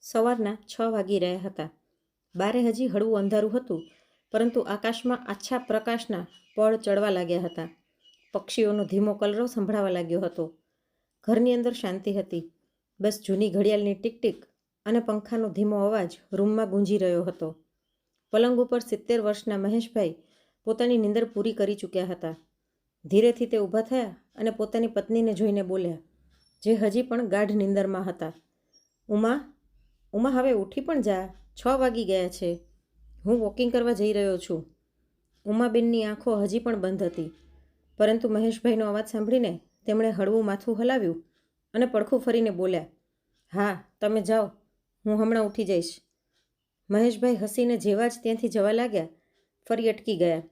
સવારના 6 વાગી રહ્યા હતા. બારે હજી હળવું અંધારું હતું, પરંતુ આકાશમાં આછા પ્રકાશના પળ ચડવા લાગ્યા હતા. પક્ષીઓનો ધીમો કલરવ સંભળાવા લાગ્યો હતો. ઘરની અંદર શાંતિ હતી. બસ જૂની ઘડિયાળની ટીક-ટીક અને પંખાનો ધીમો અવાજ રૂમમાં ગુંજી રહ્યો હતો. પલંગ ઉપર 70 વર્ષના મહેશભાઈ પોતાની નીંદર પૂરી કરી ચૂક્યા હતા. ધીરેથી તે ઊભા થયા અને પોતાની પત્નીને જોઈને બોલ્યા, જે હજી પણ ગાઢ નીંદરમાં હતા. ઉમા, ઉમા, હવે ઉઠી પણ જા, 6 વાગી ગયા છે. હું વોકિંગ કરવા જઈ રહ્યો છું. ઉમાબેનની આંખો હજી પણ બંધ હતી, પરંતુ મહેશભાઈનો અવાજ સાંભળીને તેમણે હળવું માથું હલાવ્યું અને પડખું ફરીને બોલ્યા, હા, તમે જાઓ, હું હમણાં ઉઠી જઈશ. મહેશભાઈ હસીને જેવા જ ત્યાંથી જવા લાગ્યા, ફરી અટકી ગયા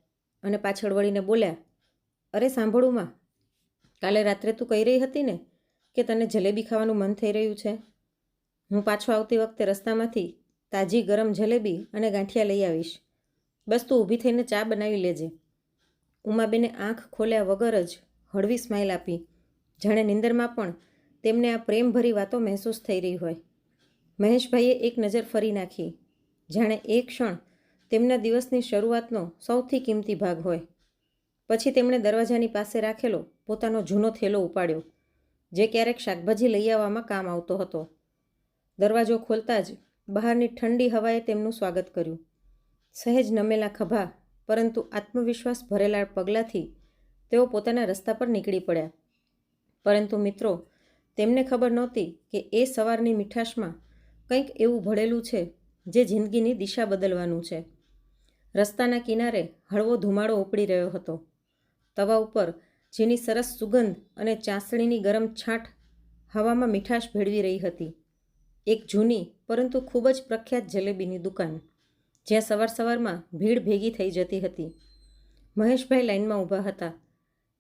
અને પાછળ વળીને બોલ્યા, અરે સાંભળ ઉમા, કાલે રાત્રે તું કહી રહી હતી ને કે તને જલેબી ખાવાનું મન થઈ રહ્યું છે. હું પાછો આવતી વખતે રસ્તામાંથી તાજી ગરમ જલેબી અને ગાંઠિયા લઈ આવીશ. બસ તું ઊભી થઈને ચા બનાવી લેજે. ઉમાબેને આંખ ખોલ્યા વગર જ હળવી સ્માઇલ આપી, જાણે નિંદરમાં પણ તેમને આ પ્રેમભરી વાતો મહેસૂસ થઈ રહી હોય. મહેશભાઈએ એક નજર ફરી નાખી, જાણે એ ક્ષણ તેમના દિવસની શરૂઆતનો સૌથી કિંમતી ભાગ હોય. પછી તેમણે દરવાજાની પાસે રાખેલો પોતાનો જૂનો થેલો ઉપાડ્યો, જે ક્યારેક શાકભાજી લઈ આવવામાં કામ આવતો હતો. દરવાજો ખોલતા જ બહારની ઠંડી હવાએ તેમનું સ્વાગત કર્યું. સહેજ નમેલા ખભા, પરંતુ આત્મવિશ્વાસ ભરેલા પગલાંથી તેઓ પોતાના રસ્તા પર નીકળી પડ્યા. પરંતુ મિત્રો, તેમને ખબર નહોતી કે એ સવારની મીઠાશમાં કંઈક એવું ભળેલું છે જે જિંદગીની દિશા બદલવાનું છે. રસ્તાના કિનારે હળવો ધુમાડો ઉપડી રહ્યો હતો. તવા ઉપર જેની સરસ સુગંધ અને ચાસણીની ગરમ છાંટ હવામાં મીઠાશ ભેળવી રહી હતી. એક જૂની પરંતુ ખૂબ જ પ્રખ્યાત જલેબીની દુકાન, જ્યાં સવાર સવારમાં ભીડ ભેગી થઈ જતી હતી. મહેશભાઈ લાઇનમાં ઊભા હતા.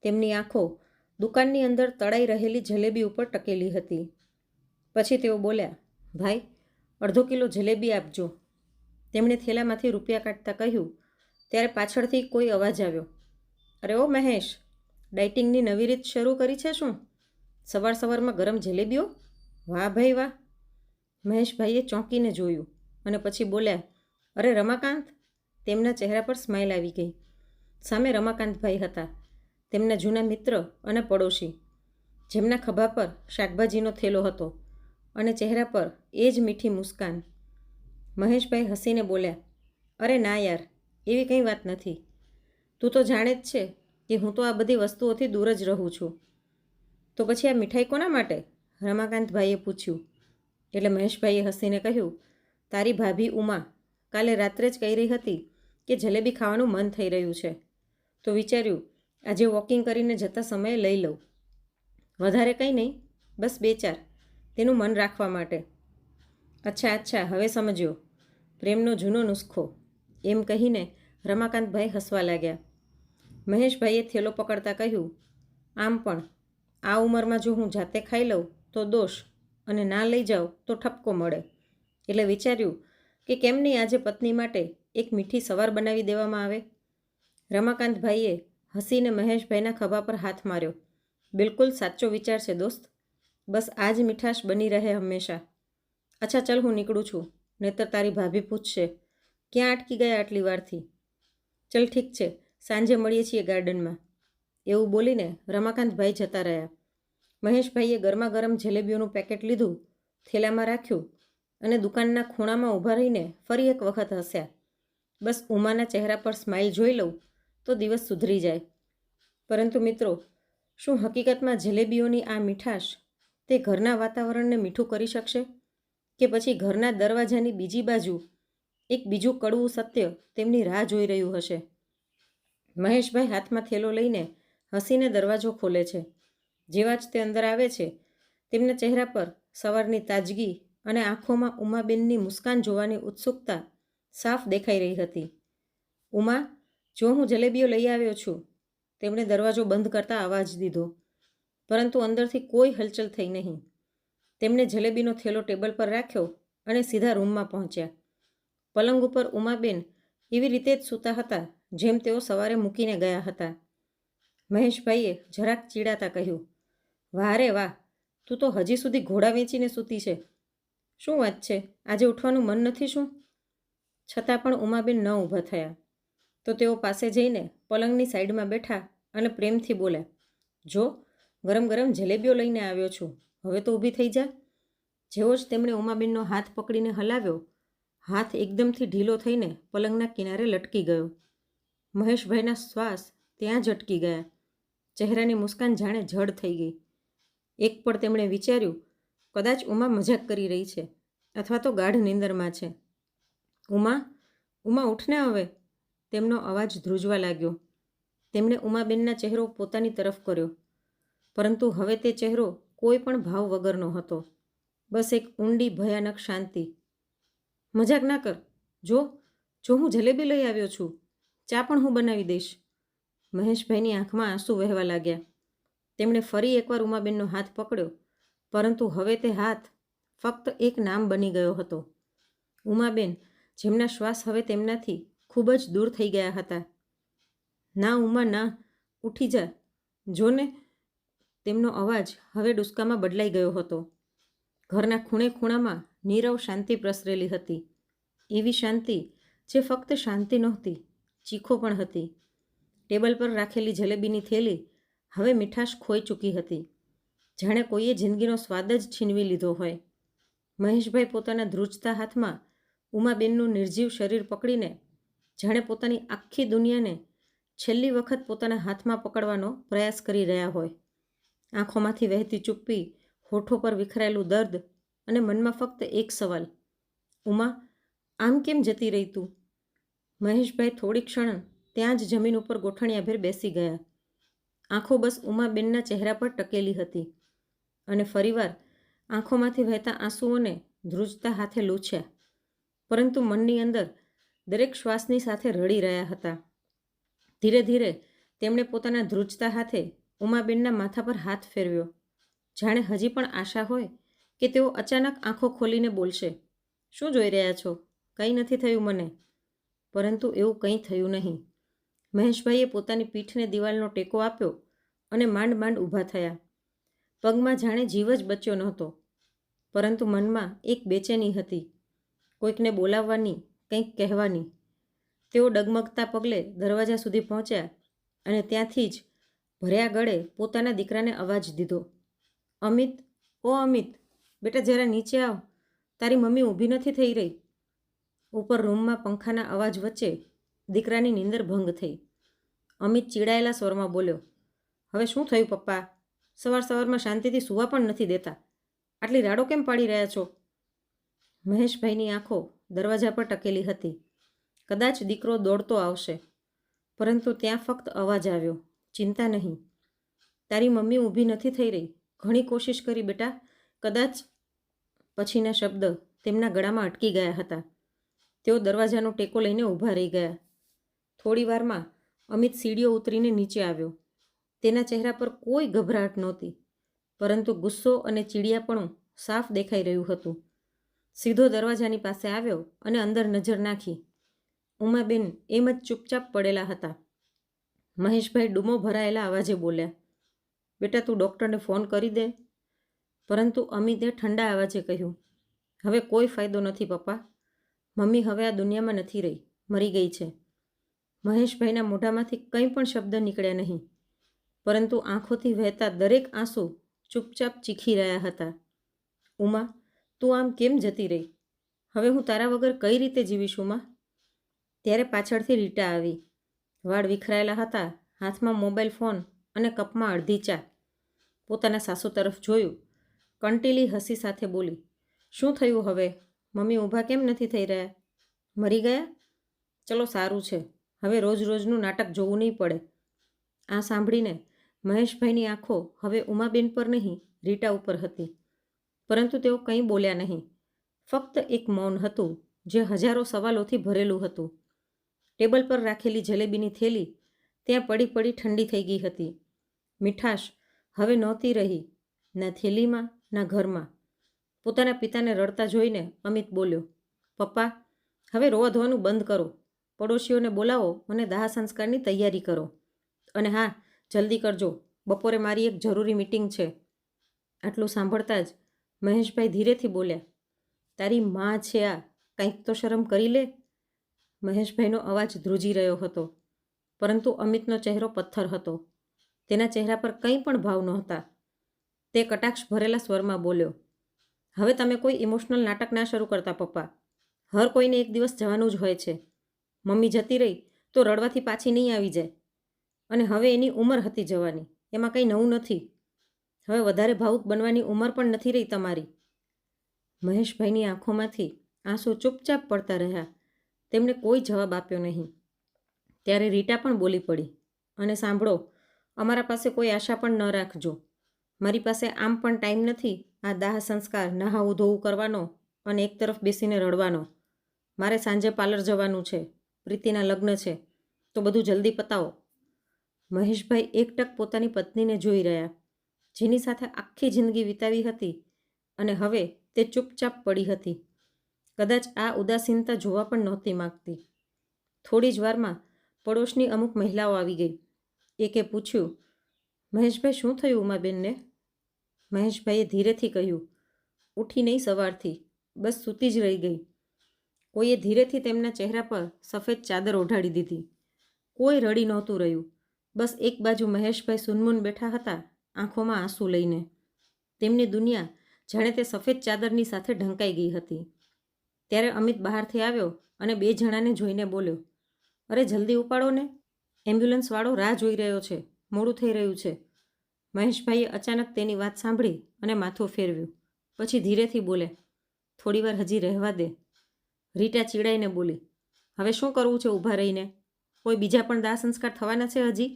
તેમની આંખો દુકાનની અંદર તળાઈ રહેલી જલેબી ઉપર ટકેલી હતી. પછી તેઓ બોલ્યા, ભાઈ, અડધો કિલો જલેબી આપજો. તેમણે થેલામાંથી રૂપિયા કાઢતા કહ્યું, ત્યારે પાછળથી કોઈ અવાજ આવ્યો, અરે ઓ મહેશ, ડાયટિંગની નવી રીત શરૂ કરી છે શું? સવાર સવારમાં ગરમ જલેબીઓ? વાહ ભાઈ વાહ. મહેશભાઈએ ચોંકીને જોયું અને પછી બોલ્યા, અરે રમાકાંત. તેમના ચહેરા પર સ્માઇલ આવી ગઈ. સામે રમાકાંતભાઈ હતા, તેમના જૂના મિત્ર અને પડોશી, જેમના ખભા પર શાકભાજીનો થેલો હતો અને ચહેરા પર એ જ મીઠી મુસ્કાન. મહેશભાઈ હસીને બોલ્યા, અરે ના યાર, એવી કંઈ વાત નથી. તું તો જાણે જ છે કે હું તો આ બધી વસ્તુઓથી દૂર જ રહું છું. તો પછી આ મીઠાઈ કોના માટે? રમાકાંતભાઈએ પૂછ્યું. એટલે મહેશભાઈએ હસીને કહ્યું, તારી ભાભી ઉમા કાલે રાત્રે જ કહી રહી હતી કે જલેબી ખાવાનું મન થઈ રહ્યું છે, તો વિચાર્યું આજે વોકિંગ કરીને જતા સમયે લઈ લઉં. વધારે કંઈ નહીં, બસ 2-4, તેનું મન રાખવા માટે. અચ્છા અચ્છા, હવે સમજ્યો, પ્રેમનો જૂનો નુસ્ખો, એમ કહીને રમાકાંતભાઈ હસવા લાગ્યા. મહેશભાઈએ થેલો પકડતા કહ્યું, આમ પણ આ ઉંમરમાં જો હું જાતે ખાઈ લઉં તો દોષ, અને ના લઈ જાઉં તો ઠપકો મળે. એટલે વિચાર્યું કે કેમ નહીં આજે પત્ની માટે એક મીઠી સવાર બનાવી દેવામાં આવે. રમાકાંતભાઈએ હસીને મહેશભાઈના ખભા પર હાથ માર્યો. બિલકુલ સાચો વિચાર છે દોસ્ત, બસ આ જ મીઠાશ બની રહે હંમેશા. અચ્છા ચલ, હું નીકળું છું, નહીંતર તારી ભાભી પૂછશે, ક્યાં અટકી ગયા આટલી વારથી? ચલ ઠીક છે, સાંજે મળીએ છીએ ગાર્ડનમાં. એવું બોલીને રમાકાંતભાઈ જતા રહ્યા. મહેશભાઈએ ગરમા ગરમ જલેબીઓનું પેકેટ લીધું, થેલામાં રાખ્યું અને દુકાનના ખૂણામાં ઊભા રહીને ફરી એક વખત હસ્યા. બસ ઉમાના ચહેરા પર સ્માઇલ જોઈ લઉં તો દિવસ સુધરી જાય. પરંતુ મિત્રો, શું હકીકતમાં જલેબીઓની આ મીઠાશ તે ઘરના વાતાવરણને મીઠું કરી શકશે? કે પછી ઘરના દરવાજાની બીજી બાજુ એક બીજું કડવું સત્ય તેમની રાહ જોઈ રહ્યું હશે? મહેશભાઈ હાથમાં થેલો લઈને હસીને દરવાજો ખોલે છે. જેવા જ તે અંદર આવે છે, તેમના ચહેરા પર સવારની તાજગી અને આંખોમાં ઉમાબેનની મુસ્કાન જોવાની ઉત્સુકતા સાફ દેખાઈ રહી હતી. ઉમા, જો હું જલેબીઓ લઈ આવ્યો છું. તેમણે દરવાજો બંધ કરતા અવાજ દીધો, પરંતુ અંદરથી કોઈ હલચલ થઈ નહીં. તેમણે જલેબીનો થેલો ટેબલ પર રાખ્યો અને સીધા રૂમમાં પહોંચ્યા. પલંગ ઉપર ઉમાબેન એવી રીતે જ સૂતા હતા જેમ તેઓ સવારે મૂકીને ગયા હતા. મહેશભાઈએ જરાક ચીડાતા કહ્યું, વાહ રે વાહ, તું તો હજી સુધી ઘોડા વેચીને સૂતી છે. શું વાત છે, આજે ઉઠવાનું મન નથી શું? છતાં પણ ઉમાબેન ન ઊભા થયા. તો તેઓ પાસે જઈને પલંગની સાઈડમાં બેઠા અને પ્રેમથી બોલ્યા, જો ગરમ ગરમ જલેબીઓ લઈને આવ્યો છું, હવે તો ઊભી થઈ જા. જેવો જ તેમણે ઉમાબેનનો હાથ પકડીને હલાવ્યો, હાથ એકદમથી ઢીલો થઈને પલંગના કિનારે લટકી ગયો. મહેશભાઈના શ્વાસ ત્યાં જ અટકી ગયા. ચહેરાની મુસ્કાન જાણે જડ થઈ ગઈ. એક પળ તેમણે વિચાર્યું, કદાચ ઉમા મજાક કરી રહી છે અથવા તો ગાઢ નિંદરમાં છે. ઉમા, ઉમા ઉઠને હવે. તેમનો અવાજ ધ્રુજવા લાગ્યો. તેમણે ઉમાબેનના ચહેરો પોતાની તરફ કર્યો, પરંતુ હવે તે ચહેરો કોઈ પણ ભાવ વગરનો હતો. બસ એક ઊંડી ભયાનક શાંતિ. મજાક ના કર. જો હું જલેબી લઈ આવ્યો છું, ચા પણ હું બનાવી દઈશ. મહેશભાઈની આંખમાં આંસુ વહેવા લાગ્યા. તેમણે ફરી એકવાર ઉમાબેનનો હાથ પકડ્યો, પરંતુ હવે તે હાથ ફક્ત એક નામ બની ગયો હતો. ઉમાબેન, જેમના શ્વાસ હવે તેમનાથી ખૂબ જ દૂર થઈ ગયા હતા. ના ઉમા ના, ઉઠી જા. જોને. તેમનો અવાજ હવે ડુસકામાં બદલાઈ ગયો હતો. ઘરના ખૂણે ખૂણામાં નીરવ શાંતિ પ્રસરેલી હતી. એવી શાંતિ જે ફક્ત શાંતિ નહોતી, ચીખો પણ હતી. ટેબલ પર રાખેલી જલેબીની થેલી હવે મીઠાશ ખોઈ ચૂકી હતી, જાણે કોઈએ જિંદગીનો સ્વાદ જ છીનવી લીધો હોય. મહેશભાઈ પોતાના ધ્રુજતા હાથમાં ઉમાબેનનું નિર્જીવ શરીર પકડીને જાણે પોતાની આખી દુનિયાને છેલ્લી વખત પોતાના હાથમાં પકડવાનો પ્રયાસ કરી રહ્યા હોય. આંખોમાંથી વહેતી ચુપ્પી, હોઠો પર વિખરાયેલું દર્દ અને મનમાં ફક્ત એક સવાલ, ઉમા, આમ કેમ જતી રહી તું? મહેશભાઈ થોડી ક્ષણ ત્યાં જ જમીન ઉપર ગોઠણિયાભેર બેસી ગયા. આંખો બસ ઉમાબેનના ચહેરા પર ટકેલી હતી અને ફરીવાર આંખોમાંથી વહેતા આંસુઓને ધ્રુજતા હાથે લૂછ્યા, પરંતુ મનની અંદર દરેક શ્વાસની સાથે રડી રહ્યા હતા. ધીરે ધીરે તેમણે પોતાના ધ્રુજતા હાથે ઉમાબેનના માથા પર હાથ ફેરવ્યો, જાણે હજી પણ આશા હોય કે તેઓ અચાનક આંખો ખોલીને બોલશે, શું જોઈ રહ્યા છો? કંઈ નથી થયું મને. પરંતુ એવું કંઈ થયું નહીં. મહેશભાઈએ પોતાની પીઠને દિવાલનો ટેકો આપ્યો અને માંડ માંડ ઊભા થયા. પગમાં જાણે જીવ જ બચ્યો નહોતો, પરંતુ મનમાં એક બેચેની હતી, કોઈકને બોલાવવાની, કંઈક કહેવાની. તેઓ ડગમગતા પગલે દરવાજા સુધી પહોંચ્યા અને ત્યાંથી જ ભર્યા ગળે પોતાના દીકરાને અવાજ દીધો, અમિત, ઓ અમિત, બેટા જરા નીચે આવ, તારી મમ્મી ઊભી નથી થઈ રહી. ઉપર રૂમમાં પંખાના અવાજ વચ્ચે દીકરાની નીંદર ભંગ થઈ. અમિત ચીડાયેલા સ્વરમાં બોલ્યો, હવે શું થયું પપ્પા? સવાર સવારમાં શાંતિથી સૂવા પણ નથી દેતા. આટલી રાડો કેમ પાડી રહ્યા છો? મહેશભાઈની આંખો દરવાજા પર ટકેલી હતી. કદાચ દીકરો દોડતો આવશે, પરંતુ ત્યાં ફક્ત અવાજ આવ્યો, ચિંતા નહીં. તારી મમ્મી ઊભી નથી થઈ રહી. ઘણી કોશિશ કરી બેટા, કદાચ. પછીના શબ્દ તેમના ગળામાં અટકી ગયા હતા. તેઓ દરવાજાનો ટેકો લઈને ઊભા રહી ગયા. થોડી વારમાં અમિત સીડીઓ ઉતરીને નીચે આવ્યો. તેના ચહેરા પર કોઈ ગભરાટ નહોતી, પરંતુ ગુસ્સો અને ચીડિયાપણું સાફ દેખાઈ રહ્યું હતું. સીધો દરવાજાની પાસે આવ્યો અને અંદર નજર નાખી. ઉમાબેન એમ જ ચૂપચાપ પડેલા હતા. મહેશભાઈ ડૂમો ભરાયેલા અવાજે બોલ્યા, બેટા તું ડૉક્ટરને ફોન કરી દે. પરંતુ અમિતે ઠંડા અવાજે કહ્યું, હવે કોઈ ફાયદો નથી પપ્પા. મમ્મી હવે આ દુનિયામાં નથી રહી, મરી ગઈ છે. મહેશભાઈના મોઢામાંથી કંઈ પણ શબ્દ નીકળ્યા નહીં, પરંતુ આંખોથી વહેતા દરેક આંસુ ચૂપચાપ ચીખી રહ્યા હતા. ઉમા, તું આમ કેમ જતી રહી? હવે હું તારા વગર કઈ રીતે જીવીશ ઉમા? ત્યારે પાછળથી રીટા આવી. વાળ વિખરાયેલા હતા, હાથમાં મોબાઈલ ફોન અને કપમાં અડધી ચા. પોતાના સાસુ તરફ જોયું, કંટીલી હસી સાથે બોલી, શું થયું હવે? મમ્મી ઊભા કેમ નથી થઈ રહ્યા? મરી ગયા? ચલો સારું છે, હવે રોજ રોજનું નાટક જોવું નહીં પડે. આ સાંભળીને મહેશભાઈની આંખો હવે ઉમાબેન પર નહીં, રીટા ઉપર હતી. પરંતુ તેઓ કંઈ બોલ્યા નહીં. ફક્ત એક મૌન હતું જે હજારો સવાલોથી ભરેલું હતું. ટેબલ પર રાખેલી જલેબીની થેલી ત્યાં પડી પડી ઠંડી થઈ ગઈ હતી. મીઠાશ હવે નહોતી રહી, ના થેલીમાં ના ઘરમાં. પોતાના પિતાને રડતા જોઈને અમિત બોલ્યો, પપ્પા, હવે રોવા ધોવાનું બંધ કરો. પડોશીઓને બોલાવો અને દાહ સંસ્કારની તૈયારી કરો. અને હા, જલ્દી કરજો, બપોરે મારી એક જરૂરી મીટિંગ છે. આટલું સાંભળતા જ મહેશભાઈ ધીરેથી બોલ્યા, તારી માં છે આ, કંઈક તો શરમ કરી લે. મહેશભાઈનો અવાજ ધ્રુજી રહ્યો હતો, પરંતુ અમિતનો ચહેરો પથ્થર હતો. તેના ચહેરા પર કંઈ પણ ભાવ નહોતા. તે કટાક્ષ ભરેલા સ્વરમાં બોલ્યો, હવે તમે કોઈ ઇમોશનલ નાટક ના શરૂ કરતા પપ્પા. હર કોઈને એક દિવસ જવાનું જ હોય છે. મમ્મી જતી રહી તો રડવાથી પાછી નહીં આવી જાય, અને હવે એની ઉંમર હતી જવાની, એમાં કંઈ નવું નથી. હવે વધારે ભાવુક બનવાની ઉંમર પણ નથી રહી તમારી. મહેશભાઈની આંખોમાંથી આંસુ ચૂપચાપ પડતા રહ્યા. તેમણે કોઈ જવાબ આપ્યો નહીં. ત્યારે રીટા પણ બોલી પડી, અને સાંભળો, અમારા પાસે કોઈ આશા પણ ન રાખજો. મારી પાસે આમ પણ ટાઈમ નથી આ દાહ સંસ્કાર, નહાવું ધોવું કરવાનો અને એક તરફ બેસીને રડવાનો. મારે સાંજે પાર્લર જવાનું છે, પ્રીતિના લગ્ન છે, તો બધું જલ્દી પતાવો. મહેશભાઈ એકટક પોતાની પત્નીને જોઈ રહ્યા, જેની સાથે આખી જિંદગી વિતાવી હતી, અને હવે તે ચૂપચાપ પડી હતી. કદાચ આ ઉદાસીનતા જોવા પણ નહોતી માગતી. થોડી જ વારમાં પડોશની અમુક મહિલાઓ આવી ગઈ. એકે પૂછ્યું, મહેશભાઈ શું થયું ઉમાબેનને? મહેશભાઈએ ધીરેથી કહ્યું, ઉઠી નહીં સવારથી, બસ સૂતી જ રહી ગઈ. કોઈએ ધીરેથી તેમના ચહેરા પર સફેદ ચાદર ઓઢાડી દીધી. કોઈ રડી નહોતું રહ્યું. બસ એક બાજુ મહેશભાઈ સુનમુન બેઠા હતા, આંખોમાં આંસુ લઈને. તેમની દુનિયા જાણે તે સફેદ ચાદરની સાથે ઢંકાઈ ગઈ હતી. ત્યારે અમિત બહારથી આવ્યો અને બે જણાને જોઈને બોલ્યો, અરે જલ્દી ઉપાડો ને, એમ્બ્યુલન્સવાળો રાહ જોઈ રહ્યો છે, મોડું થઈ રહ્યું છે. મહેશભાઈએ અચાનક તેની વાત સાંભળી અને માથું ફેરવ્યું. પછી ધીરેથી બોલે, થોડીવાર હજી રહેવા દે. રીટા ચીડાઈને બોલી, હવે શું કરવું છે ઊભા રહીને? કોઈ બીજા પણ દાહ સંસ્કાર થવાના છે હજી?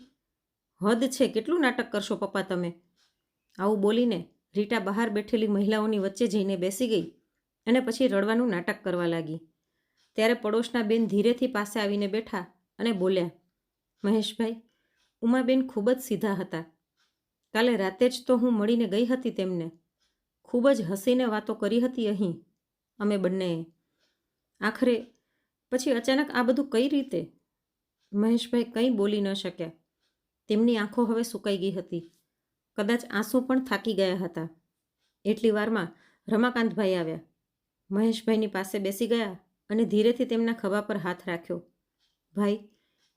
હદ છે, કેટલું નાટક કરશો પપ્પા તમે? આવું બોલીને રીટા બહાર બેઠેલી મહિલાઓની વચ્ચે જઈને બેસી ગઈ અને પછી રડવાનું નાટક કરવા લાગી. ત્યારે પડોશના બેન ધીરેથી પાસે આવીને બેઠા અને બોલ્યા, મહેશભાઈ, ઉમાબેન ખૂબ જ સીધા હતા. કાલે રાતે જ તો હું મળીને ગઈ હતી તેમને. ખૂબ જ હસીને વાતો કરી હતી અહીં અમે બંનેએ. આખરે પછી અચાનક આ બધું કઈ રીતે? મહેશભાઈ કંઈ બોલી ન શક્યા. તેમની આંખો હવે સુકાઈ ગઈ હતી. કદાચ આંસુ પણ થાકી ગયા હતા. એટલી વારમાં રમાકાંતભાઈ આવ્યા. મહેશભાઈની પાસે બેસી ગયા અને ધીરેથી તેમના ખભા પર હાથ રાખ્યો. ભાઈ,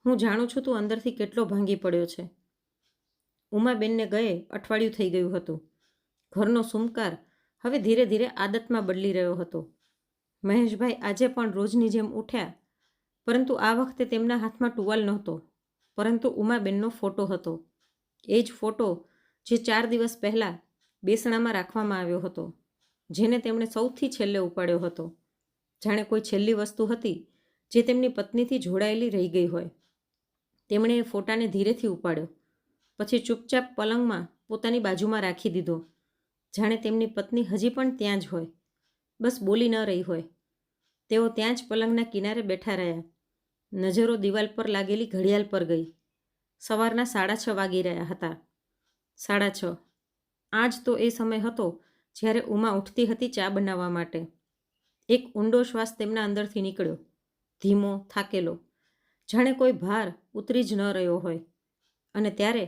હું જાણું છું તું અંદરથી કેટલો ભાંગી પડ્યો છે. ઉમાબેનને ગયે અઠવાડિયું થઈ ગયું હતું. ઘરનો સુમકાર હવે ધીરે ધીરે આદતમાં બદલી રહ્યો હતો. મહેશભાઈ આજે પણ રોજની જેમ ઉઠ્યા, પરંતુ આ વખતે તેમના હાથમાં ટુવાલ નહોતો, પરંતુ ઉમાબેનનો ફોટો હતો. એ જ ફોટો જે 4 દિવસ પહેલાં બેસણામાં રાખવામાં આવ્યો હતો, જેને તેમણે સૌથી છેલ્લે ઉપાડ્યો હતો. જાણે કોઈ છેલ્લી વસ્તુ હતી જે તેમની પત્નીથી જોડાયેલી રહી ગઈ હોય. તેમણે એ ફોટાને ધીરેથી ઉપાડ્યો, પછી ચૂપચાપ પલંગમાં પોતાની બાજુમાં રાખી દીધો, જાણે તેમની પત્ની હજી પણ ત્યાં જ હોય, બસ બોલી ન રહી હોય. તેઓ ત્યાં જ પલંગના કિનારે બેઠા રહ્યા. નજરો દિવાલ પર લાગેલી ઘડિયાળ પર ગઈ. સવારના 6:30 વાગી રહ્યા હતા. 6:30. આ જ તો એ સમય હતો જ્યારે ઉમા ઉઠતી હતી ચા બનાવવા માટે. એક ઊંડો શ્વાસ તેમના અંદરથી નીકળ્યો, ધીમો, થાકેલો, જાણે કોઈ ભાર ઉતરી જ ન રહ્યો હોય. અને ત્યારે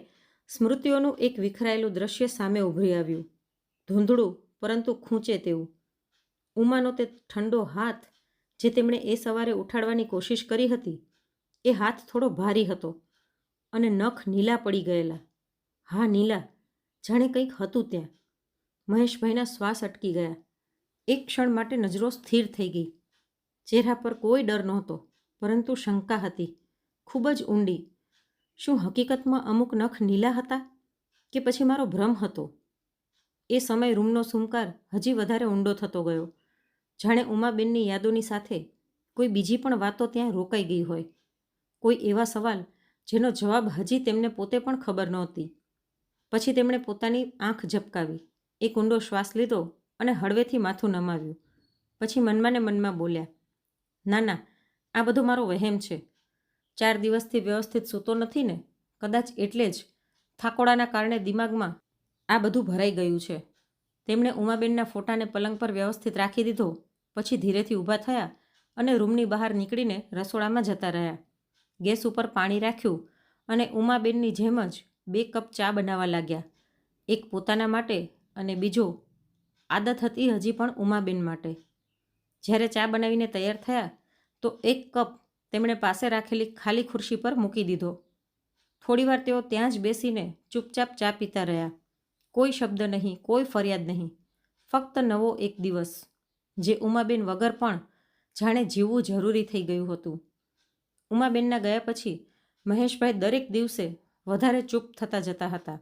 સ્મૃતિઓનું એક વિખરાયેલું દ્રશ્ય સામે ઉભરી આવ્યું. ધૂંધળું પરંતુ ખૂંચે તેવું. ઉમાનો તે ઠંડો હાથ જે તેમણે એ સવારે ઉઠાડવાની કોશિશ કરી હતી, એ હાથ થોડો ભારી હતો અને નખ નીલા પડી ગયેલા. હા, નીલા, જાણે કંઈક હતું ત્યાં. મહેશભાઈના શ્વાસ અટકી ગયા. એક ક્ષણ માટે નજરો સ્થિર થઈ ગઈ. ચહેરા પર કોઈ ડર નહોતો, પરંતુ શંકા હતી, ખૂબ જ ઊંડી. શું હકીકતમાં અમુક નખ નીલા હતા, કે પછી મારો ભ્રમ હતો? એ સમય રૂમનો સુમકાર હજી વધારે ઊંડો થતો ગયો, જાણે ઉમાબેનની યાદોની સાથે કોઈ બીજી પણ વાતો ત્યાં રોકાઈ ગઈ હોય. કોઈ એવા સવાલ જેનો જવાબ હજી તેમને પોતે પણ ખબર નહોતી. પછી તેમણે પોતાની આંખ ઝબકાવી, એક ઊંડો શ્વાસ લીધો અને હળવેથી માથું નમાવ્યું. પછી મનમાં ને મનમાં બોલ્યા, ના ના, આ બધો મારો વહેમ છે. 4 દિવસથી વ્યવસ્થિત સૂતો નથી ને, કદાચ એટલે જ થાકોડાના કારણે દિમાગમાં આ બધું ભરાઈ ગયું છે. તેમણે ઉમાબેનના ફોટાને પલંગ પર વ્યવસ્થિત રાખી દીધો. પછી ધીરેથી ઊભા થયા અને રૂમની બહાર નીકળીને રસોડામાં જતા રહ્યા. ગેસ ઉપર પાણી રાખ્યું અને ઉમાબેનની જેમ જ 2 કપ ચા બનાવવા લાગ્યા. એક પોતાના માટે અને બીજો, આદત હતી હજી પણ ઉમાબેન માટે. જ્યારે ચા બનાવીને તૈયાર થયા તો એક કપ તેમણે પાસે રાખેલી ખાલી ખુરશી પર મૂકી દીધો. થોડીવાર તેઓ ત્યાં જ બેસીને ચૂપચાપ ચા પીતા રહ્યા. કોઈ શબ્દ નહીં, કોઈ ફરિયાદ નહીં, ફક્ત નવો એક દિવસ, જે ઉમાબેન વગર પણ જાણે જીવવું જરૂરી થઈ ગયું હતું. ઉમાબેનના ગયા પછી મહેશભાઈ દરેક દિવસે વધારે ચૂપ થતા જતા હતા.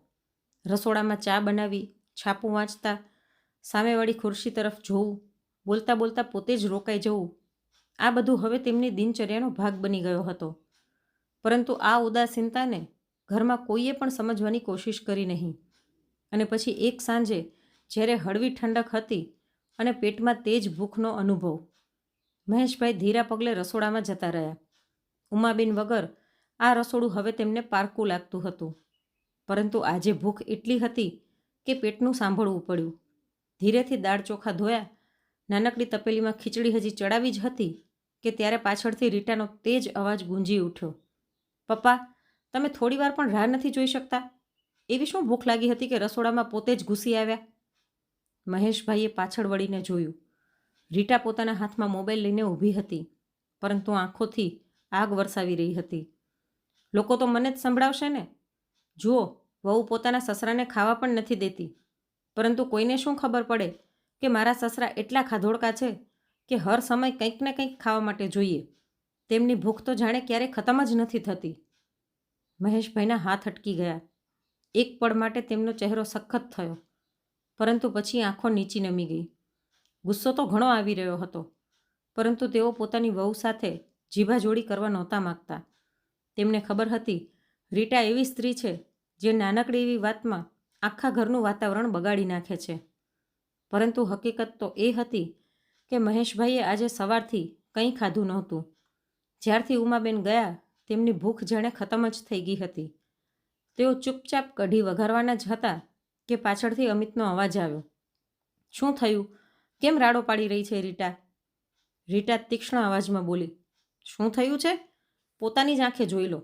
રસોડામાં ચા બનાવી, છાપું વાંચતા, સામેવાળી ખુરશી તરફ જોવું, બોલતા બોલતા પોતે જ રોકાઈ જવું, આ બધું હવે તેમની દિનચર્યાનો ભાગ બની ગયો હતો. પરંતુ આ ઉદાસીનતાને ઘરમાં કોઈએ પણ સમજવાની કોશિશ કરી નહીં. અને પછી એક સાંજે જ્યારે હળવી ઠંડક હતી અને પેટમાં તેજ ભૂખનો અનુભવ, મહેશભાઈ ધીરા પગલે રસોડામાં જતા રહ્યા. ઉમાબેન વગર આ રસોડું હવે તેમને પારકું લાગતું હતું. પરંતુ આજે ભૂખ એટલી હતી કે પેટનું સાંભળવું પડ્યું. ધીરેથી દાળ ચોખા ધોયા, નાનકડી તપેલીમાં ખીચડી હજી ચડાવી જ હતી કે ત્યારે પાછળથી રીટાનો તેજ અવાજ ગુંજી ઉઠ્યો. પપ્પા, તમે થોડીવાર પણ રાહ નથી જોઈ શકતા? એવી શું ભૂખ લાગી હતી કે રસોડામાં પોતે જ ઘૂસી આવ્યા? મહેશભાઈએ પાછળ વળીને જોયું. રીટા પોતાના હાથમાં મોબાઈલ લઈને ઊભી હતી, પરંતુ આંખોથી આગ વરસાવી રહી હતી. લોકો તો મને જ સંભળાવશે ને. જુઓ, વહુ પોતાના સસરાને ખાવા પણ નથી દેતી, પરંતુ કોઈને શું ખબર પડે કે મારા સસરા એટલા ખાધોડકા છે કે હર સમય કંઈક ને કંઈક ખાવા માટે જોઈએ. તેમની ભૂખ તો જાણે ક્યારે ખતમ જ નથી થતી. મહેશભાઈના હાથ અટકી ગયા. એક પળ માટે તેમનો ચહેરો સખત થયો, પરંતુ પછી આંખો નીચી નમી ગઈ. ગુસ્સો તો ઘણો આવી રહ્યો હતો, પરંતુ તેઓ પોતાની વહુ સાથે જીભાજોડી કરવા નહોતા માગતા. તેમને ખબર હતી રીટા એવી સ્ત્રી છે જે નાનકડી એવી વાતમાં આખા ઘરનું વાતાવરણ બગાડી નાખે છે. પરંતુ હકીકત તો એ હતી કે મહેશભાઈએ આજે સવારથી કંઈ ખાધું નહોતું. જ્યારથી ઉમાબેન ગયા તેમની ભૂખ જાણે ખતમ જ થઈ ગઈ હતી. તેઓ ચૂપચાપ કઢી વઘારવાના જ હતા કે પાછળથી અમિતનો અવાજ આવ્યો. શું થયું? કેમ રાડો પાડી રહી છે રીટા? રીટા તીક્ષ્ણ અવાજમાં બોલી. શું થયું છે? પોતાની જ આંખે જોઈ લો.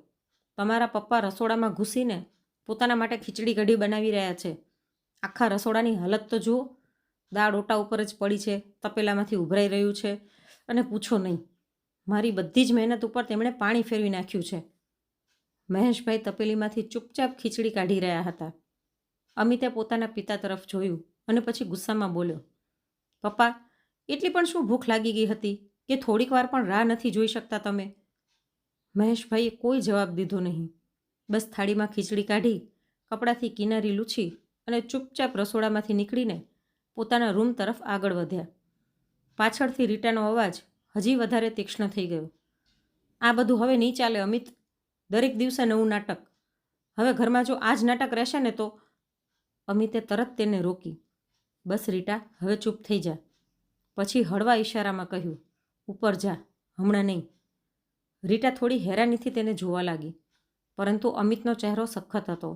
તમારા પપ્પા રસોડામાં ઘૂસીને પોતાના માટે ખીચડી કઢી બનાવી રહ્યા છે. આખા રસોડાની હાલત તો જુઓ. દાળ ઓટા ઉપર જ પડી છે, તપેલામાંથી ઉભરાઈ રહ્યું છે, અને પૂછો નહીં, મારી બધી જ મહેનત ઉપર તેમણે પાણી ફેરવી નાખ્યું છે. મહેશભાઈ તપેલીમાંથી ચૂપચાપ ખીચડી કાઢી રહ્યા હતા. અમિતે પોતાના પિતા તરફ જોયું અને પછી ગુસ્સામાં બોલ્યો. પપ્પા, એટલી પણ શું ભૂખ લાગી ગઈ હતી કે થોડીક વાર પણ રાહ નથી જોઈ શકતા તમે? મહેશભાઈએ કોઈ જવાબ દીધો નહીં. બસ થાળીમાં ખીચડી કાઢી, કપડાથી કિનારી લૂછી અને ચૂપચાપ રસોડામાંથી નીકળીને પોતાના રૂમ તરફ આગળ વધ્યા. પાછળથી રીટાનો અવાજ હજી વધારે તીક્ષ્ણ થઈ ગયો. આ બધું હવે નહીં ચાલે અમિત. દરેક દિવસે નવું નાટક. હવે ઘરમાં જો આ જ નાટક રહેશે ને તો... અમિતે તરત તેને રોકી. બસ રીટા, હવે ચૂપ થઈ જા. પછી હળવા ઈશારામાં કહ્યું, ઉપર જા, હમણાં નહીં. રીટા થોડી હેરાનીથી તેને જોવા લાગી, પરંતુ અમિતનો ચહેરો સખત હતો.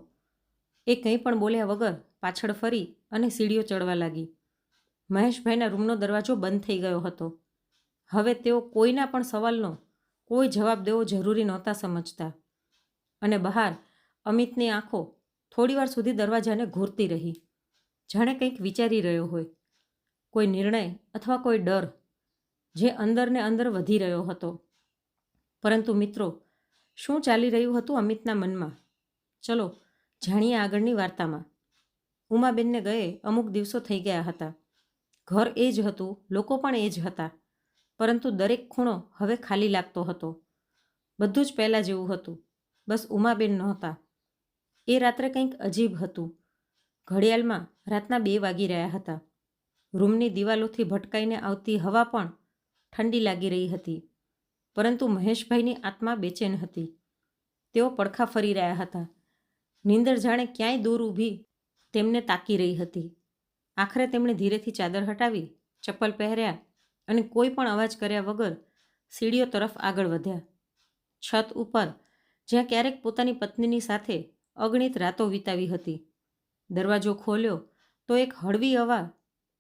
એ કંઈ પણ બોલ્યા વગર પાછળ ફરી અને સીડીઓ ચડવા લાગી. મહેશભાઈના રૂમનો દરવાજો બંધ થઈ ગયો હતો. હવે તેઓ કોઈના પણ સવાલનો કોઈ જવાબ દેવો જરૂરી નહોતા સમજતા. અને બહાર અમિતની આંખો થોડીવાર સુધી દરવાજાને ઘૂરતી રહી, જાણે કંઈક વિચારી રહ્યો હોય. કોઈ નિર્ણય અથવા કોઈ ડર જે અંદર ને અંદર વધી રહ્યો હતો. પરંતુ મિત્રો, શું ચાલી રહ્યું હતું અમિતના મનમાં? ચલો જાણીએ આગળની વાર્તામાં. ઉમાબેનને ગયે અમુક દિવસો થઈ ગયા હતા. ઘર એ જ હતું, લોકો પણ એ જ હતા, પરંતુ દરેક ખૂણો હવે ખાલી લાગતો હતો. બધું જ પહેલાં જેવું હતું, બસ ઉમાબેન નહોતા. એ રાત્રે કંઈક અજીબ હતું. ઘડિયાળમાં રાતના 2 વાગી રહ્યા હતા. રૂમની દિવાલોથી ભટકાઈને આવતી હવા પણ ઠંડી લાગી રહી હતી. પરંતુ મહેશભાઈની આત્મા બેચેન હતી. તેઓ પડખા ફરી રહ્યા હતા. નીંદર જાણે ક્યાંય દૂર ઊભી તેમને તાકી રહી હતી. આખરે તેમણે ધીરેથી ચાદર હટાવી, ચપ્પલ પહેર્યા અને કોઈ પણ અવાજ કર્યા વગર સીડીઓ તરફ આગળ વધ્યા. છત ઉપર, જ્યાં ક્યારેક પોતાની પત્નીની સાથે અગણિત રાતો વિતાવી હતી. દરવાજો ખોલ્યો તો એક હળવી હવા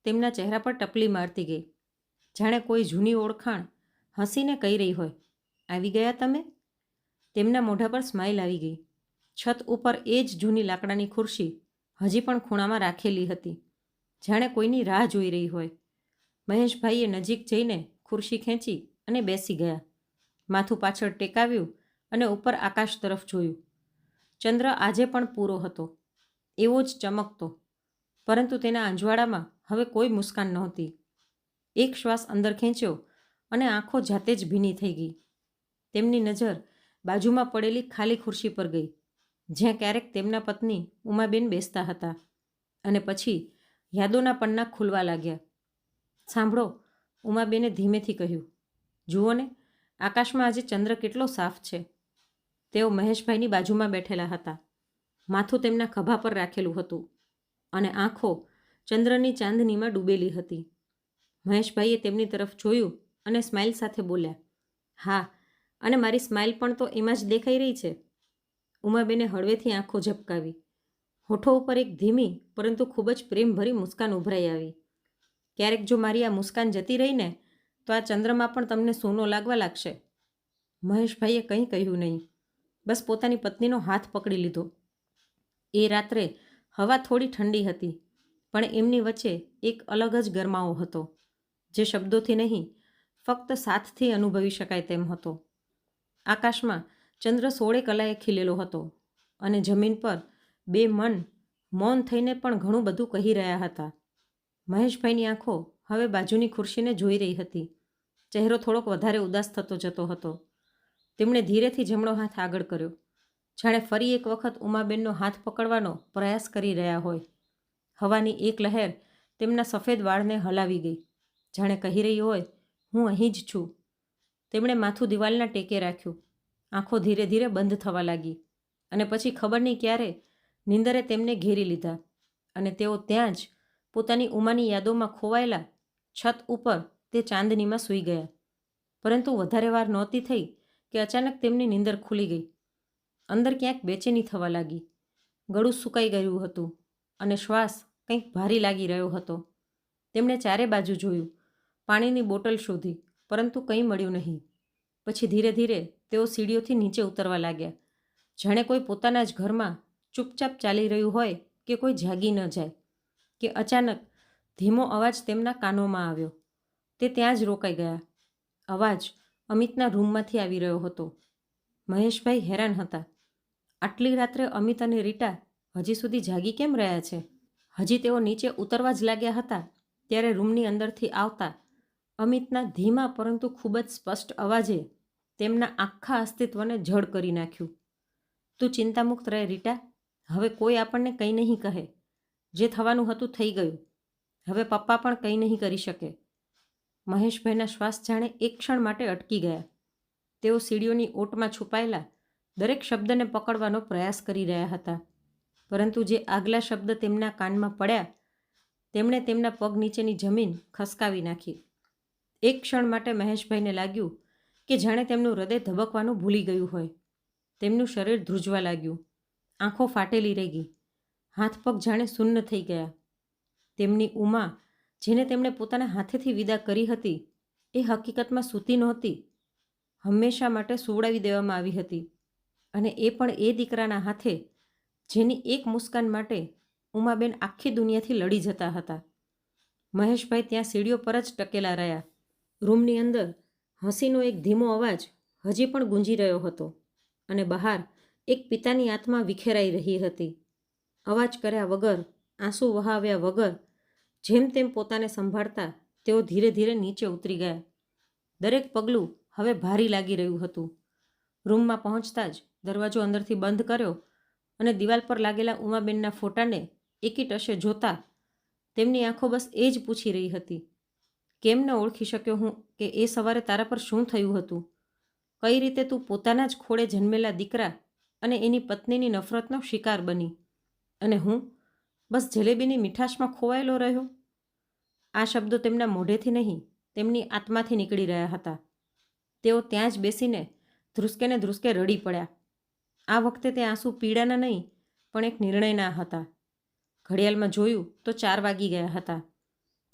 તેમના ચહેરા પર ટપલી મારતી ગઈ, જાણે કોઈ જૂની ઓળખાણ હસીને કહી રહી હોય, આવી ગયા તમે? તેમના મોઢા પર સ્માઇલ આવી ગઈ. છત ઉપર એ જ જૂની લાકડાની ખુરશી હજી પણ ખૂણામાં રાખેલી હતી, જાણે કોઈની રાહ જોઈ રહી હોય. મહેશભાઈએ નજીક જઈને ખુરશી ખેંચી અને બેસી ગયા. માથું પાછળ ટેકાવ્યું અને ઉપર આકાશ તરફ જોયું. ચંદ્ર આજે પણ પૂરો હતો, એવો જ ચમકતો, પરંતુ તેના અંજવાળામાં હવે કોઈ મુસ્કાન નહોતી. એક શ્વાસ અંદર ખેંચ્યો અને આંખો જાતે જ ભીની થઈ ગઈ. તેમની નજર બાજુમાં પડેલી ખાલી ખુરશી પર ગઈ, જ્યાં ક્યારેક તેમના પત્ની ઉમાબેન બેસતા હતા. અને પછી યાદોના પન્ના ખુલવા લાગ્યા. સાંભળો, ઉમાબેને ધીમેથી કહ્યું. જુઓ ને, આકાશમાં આજે ચંદ્ર કેટલો સાફ છે. તેઓ મહેશભાઈની બાજુમાં બેઠેલા હતા. માથું તેમના ખભા પર રાખેલું હતું અને આંખો ચંદ્રની ચાંદનીમાં ડૂબેલી હતી. મહેશભાઈએ તેમની તરફ જોયું અને સ્માઇલ સાથે બોલ્યા, હા, અને મારી સ્માઇલ પણ તો એમાં જ દેખાઈ રહી છે. ઉમાબેને હળવેથી આંખો ઝબકાવી. હોઠો ઉપર એક ધીમી પરંતુ ખૂબ જ પ્રેમભરી મુસ્કાન ઉભરાઈ આવી. ક્યારેક જો મારી આ મુસ્કાન જતી રહી ને, તો આ ચંદ્રમાં પણ તમને સૂનો લાગવા લાગશે. મહેશભાઈએ કંઈ કહ્યું નહીં, બસ પોતાની પત્નીનો હાથ પકડી લીધો. એ રાત્રે હવા થોડી ઠંડી હતી, પણ એમની વચ્ચે એક અલગ જ ગરમાવો હતો, જે શબ્દોથી નહીં, ફક્ત સાથથી અનુભવી શકાય તેમ હતો. આકાશમાં ચંદ્ર 16 કલાએ ખીલેલો હતો અને જમીન પર બે મન મૌન થઈને પણ ઘણું બધું કહી રહ્યા હતા. મહેશભાઈની આંખો હવે બાજુની ખુરશીને જોઈ રહી હતી. ચહેરો થોડોક વધારે ઉદાસ થતો જતો હતો. તેમણે ધીરેથી જમણો હાથ આગળ કર્યો, જાણે ફરી એક વખત ઉમાબેનનો હાથ પકડવાનો પ્રયાસ કરી રહ્યા હોય. હવાની એક લહેર તેમના સફેદ વાળને હલાવી ગઈ, જાણે કહી રહી હોય, હું અહીં જ છું. તેમણે માથું દિવાલના ટેકે રાખ્યું. આંખો ધીરે ધીરે બંધ થવા લાગી અને પછી ખબર નહીં ક્યારે નીંદરે તેમને ઘેરી લીધા અને તેઓ ત્યાં જ પોતાની ઉમાની યાદોમાં ખોવાયેલા છત ઉપર તે ચાંદનીમાં સૂઈ ગયા. પરંતુ વધારે વાર નહોતી થઈ કે અચાનક તેમની નીંદર ખુલી ગઈ. અંદર ક્યાંક બેચેની થવા લાગી. ગળું સુકાઈ ગયું હતું અને શ્વાસ કંઈક ભારી લાગી રહ્યો હતો. તેમણે ચારે બાજુ જોયું, પાણીની બોટલ શોધી, પરંતુ કંઈ મળ્યું નહીં. પછી ધીરે ધીરે તેઓ સીડીઓથી નીચે ઉતરવા લાગ્યા, જાણે કોઈ પોતાના જ ઘરમાં ચૂપચાપ ચાલી રહ્યું હોય કે કોઈ જાગી ન જાય. કે અચાનક ધીમો અવાજ તેમના કાનોમાં આવ્યો. તે ત્યાં જ રોકાઈ ગયા. અવાજ અમિતના રૂમમાંથી આવી રહ્યો હતો. મહેશભાઈ હેરાન હતા. આટલી રાત્રે અમિત અને રીટા હજી સુધી જાગી કેમ રહ્યા છે? હજી તેઓ નીચે ઉતરવા જ લાગ્યા હતા ત્યારે રૂમની અંદરથી આવતા અમિતના ધીમા પરંતુ ખૂબ જ સ્પષ્ટ અવાજે તેમના આખા અસ્તિત્વને જડ કરી નાખ્યું. તું ચિંતામુક્ત રહે રીટા, હવે કોઈ આપણને કંઈ નહીં કહે. જે થવાનું હતું થઈ ગયું. હવે પપ્પા પણ કંઈ નહીં કરી શકે. મહેશભાઈના શ્વાસ જાણે એક ક્ષણ માટે અટકી ગયા. તેઓ સીડીઓની ઓટમાં છુપાયેલા દરેક શબ્દને પકડવાનો પ્રયાસ કરી રહ્યા હતા, પરંતુ જે આગલા શબ્દ તેમના કાનમાં પડ્યા તેમણે તેમના પગ નીચેની જમીન ખસકાવી નાખી. એક ક્ષણ માટે મહેશભાઈને લાગ્યું કે જાણે તેમનું હૃદય ધબકવાનું ભૂલી ગયું હોય. તેમનું શરીર ધ્રુજવા લાગ્યું. આંખો ફાટેલી રહી ગઈ. હાથ પગ જાણે શૂન્ય થઈ ગયા. તેમની ઉમા, જેને તેમણે પોતાના હાથેથી વિદા કરી હતી, એ હકીકતમાં સૂતી નહોતી. હંમેશા માટે સુવડાવી દેવામાં આવી હતી, અને એ પણ એ દીકરાના હાથે જેની એક મુસ્કાન માટે ઉમાબેન આખી દુનિયાથી લડી જતા હતા. મહેશભાઈ ત્યાં સીડીઓ પર જ ટકેલા રહ્યા. રૂમની અંદર હસીનો એક ધીમો અવાજ હજી પણ ગુંજી રહ્યો હતો અને બહાર એક પિતાની આત્મા વિખેરાઈ રહી હતી. અવાજ કર્યા વગર, આંસુ વહાવ્યા વગર, જેમ તેમ પોતાને સંભાળતા તેઓ ધીરે ધીરે નીચે ઉતરી ગયા. દરેક પગલું હવે ભારી લાગી રહ્યું હતું. રૂમમાં પહોંચતા જ દરવાજો અંદરથી બંધ કર્યો અને દિવાલ પર લાગેલા ઉમાબેનના ફોટાને એકીટશે જોતા તેમની આંખો બસ એ જ પૂછી રહી હતી, કેમ ન ઓળખી શક્યો હું કે એ સવારે તારા પર શું થયું હતું? કઈ રીતે તું પોતાના જ ખોળે જન્મેલા દીકરા અને એની પત્નીની નફરતનો શિકાર બની, અને હું બસ જલેબીની મીઠાશમાં ખોવાયેલો રહ્યો? આ શબ્દો તેમના મોઢેથી નહીં, તેમની આત્માથી નીકળી રહ્યા હતા. તેઓ ત્યાં જ બેસીને ધ્રુસકે ને ધ્રુસકે રડી પડ્યા. આ વખતે તે આંસુ પીડાના નહીં, પણ એક નિર્ણયના હતા. ઘડિયાળમાં જોયું તો 4 વાગી ગયા હતા.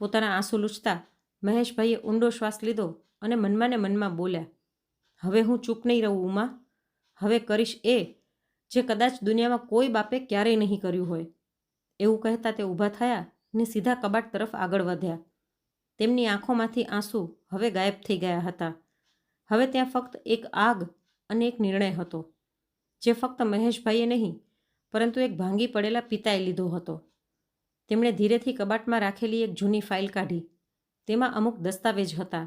પોતાના આંસુ લૂછતા મહેશભાઈએ ઊંડો શ્વાસ લીધો અને મનમાં ને મનમાં બોલ્યા, હવે હું ચૂપ નહીં રહું ઉમા. હવે કરીશ એ જે કદાચ દુનિયામાં કોઈ બાપે ક્યારેય નહીં કર્યું હોય. એવું કહેતા તે ઊભા થયા ને સીધા કબાટ તરફ આગળ વધ્યા. તેમની આંખોમાંથી આંસુ હવે ગાયબ થઈ ગયા હતા. હવે ત્યાં ફક્ત એક આગ અને એક નિર્ણય હતો, જે ફક્ત મહેશભાઈએ નહીં પરંતુ એક ભાંગી પડેલા પિતાએ લીધો હતો. તેમણે ધીરેથી કબાટમાં રાખેલી એક જૂની ફાઇલ કાઢી. તેમાં અમુક દસ્તાવેજ હતા.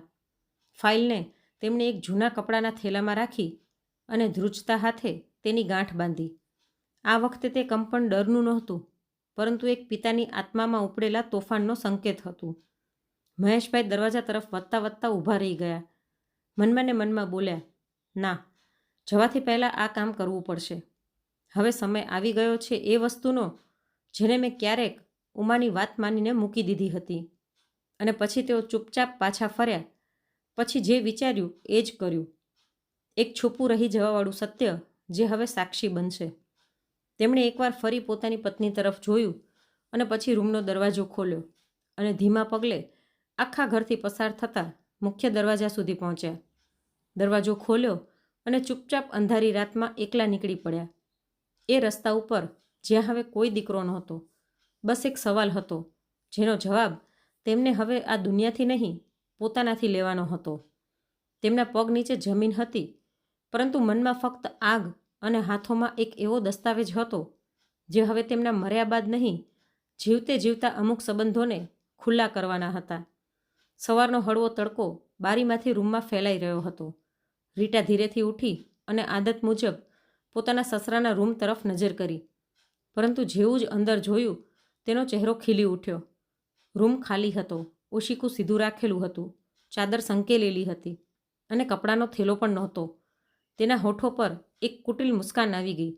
ફાઇલને તેમણે એક જૂના કપડાના થેલામાં રાખી અને ધ્રુજતા હાથે તેની ગાંઠ બાંધી. આ વખતે તે કંપન ડરનું નહોતું, પરંતુ એક પિતાની આત્મામાં ઉપડેલા તોફાનનો સંકેત હતું. મહેશભાઈ દરવાજા તરફ વધતા વધતા ઊભા રહી ગયા. મનમાં ને મનમાં બોલ્યા, ના, જવાથી પહેલાં આ કામ કરવું પડશે. હવે સમય આવી ગયો છે એ વસ્તુનો જેને મેં ક્યારેક ઉમાની વાત માનીને મૂકી દીધી હતી. અને પછી તેઓ ચૂપચાપ પાછા ફર્યા. પછી જે વિચાર્યું એ જ કર્યું. એક છુપું રહી જવાવાળું સત્ય જે હવે સાક્ષી બનશે. તેમણે એકવાર ફરી પોતાની પત્ની તરફ જોયું અને પછી રૂમનો દરવાજો ખોલ્યો અને ધીમા પગલે આખા ઘરથી પસાર થતા મુખ્ય દરવાજા સુધી પહોંચ્યા. દરવાજો ખોલ્યો અને ચૂપચાપ અંધારી રાતમાં એકલા નીકળી પડ્યા. એ રસ્તા ઉપર જ્યાં હવે કોઈ દીકરો નહોતો, બસ એક સવાલ હતો જેનો જવાબ તેમને હવે આ દુનિયાથી નહીં પોતાનાથી લેવાનો હતો. તેમના પગ નીચે જમીન હતી, પરંતુ મનમાં ફક્ત આગ અને હાથોમાં એક એવો દસ્તાવેજ હતો જે હવે તેમના મર્યા બાદ નહીં, જીવતે જીવતા અમુક સંબંધોને ખુલ્લા કરવાના હતા. સવારનો હળવો તડકો બારીમાંથી રૂમમાં ફેલાઈ રહ્યો હતો. રીટા ધીરેથી ઉઠી અને આદત મુજબ પોતાના સસરાના રૂમ તરફ નજર કરી, પરંતુ જેવું જ અંદર જોયું તેનો ચહેરો ખીલી ઉઠ્યો. રૂમ ખાલી હતો. ઓશીકું સીધું રાખેલું હતું, ચાદર સંકેલેલી હતી અને કપડાનો થેલો પણ નહોતો. તેના હોઠો પર એક કુટિલ મુસ્કાન આવી ગઈ,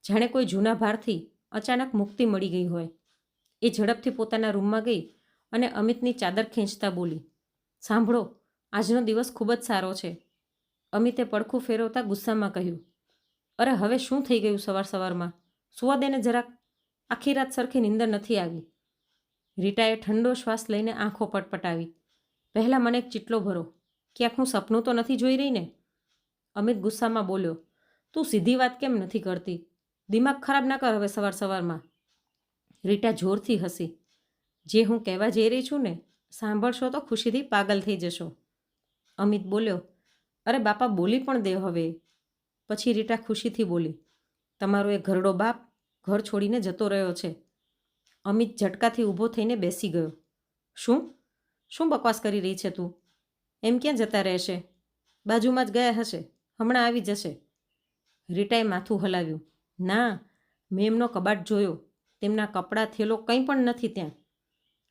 જાણે કોઈ જૂના ભારથી અચાનક મુક્તિ મળી ગઈ હોય. એ ઝડપથી પોતાના રૂમમાં ગઈ અને અમિતની ચાદર ખેંચતા બોલી, સાંભળો, આજનો દિવસ ખૂબ જ સારો છે. અમિતે પડખું ફેરવતા ગુસ્સામાં કહ્યું, અરે હવે શું થઈ ગયું સવાર સવારમાં? સુવા દેને જરાક, આખી રાત સરખી નીંદર નથી આવી. રીટાએ ઠંડો શ્વાસ લઈને આંખો પટપટાવી. પહેલાં મને એક ચીટલો ભરો, ક્યાંક હું સપનું તો નથી જોઈ રહી ને? અમિત ગુસ્સામાં બોલ્યો, તું સીધી વાત કેમ નથી કરતી? દિમાગ ખરાબ ના કર હવે સવાર સવારમાં. રીટા જોરથી હસી. જે હું કહેવા જઈ રહી છું ને, સાંભળશો તો ખુશીથી પાગલ થઈ જશો. અમિત બોલ્યો, અરે બાપા બોલી પણ દે હવે. પછી રીટા ખુશીથી બોલી, તમારો એ ઘરડો બાપ ઘર છોડીને જતો રહ્યો છે. અમિત ઝટકાથી ઊભો થઈને બેસી ગયો. શું શું બકવાસ કરી રહી છે તું? એમ ક્યાં જતા રહેશે? બાજુમાં જ ગયા હશે, હમણાં આવી જશે. રીટાએ માથું હલાવ્યું. ના, મેં એમનો કબાટ જોયો. તેમના કપડાં થેલો કંઈ પણ નથી ત્યાં.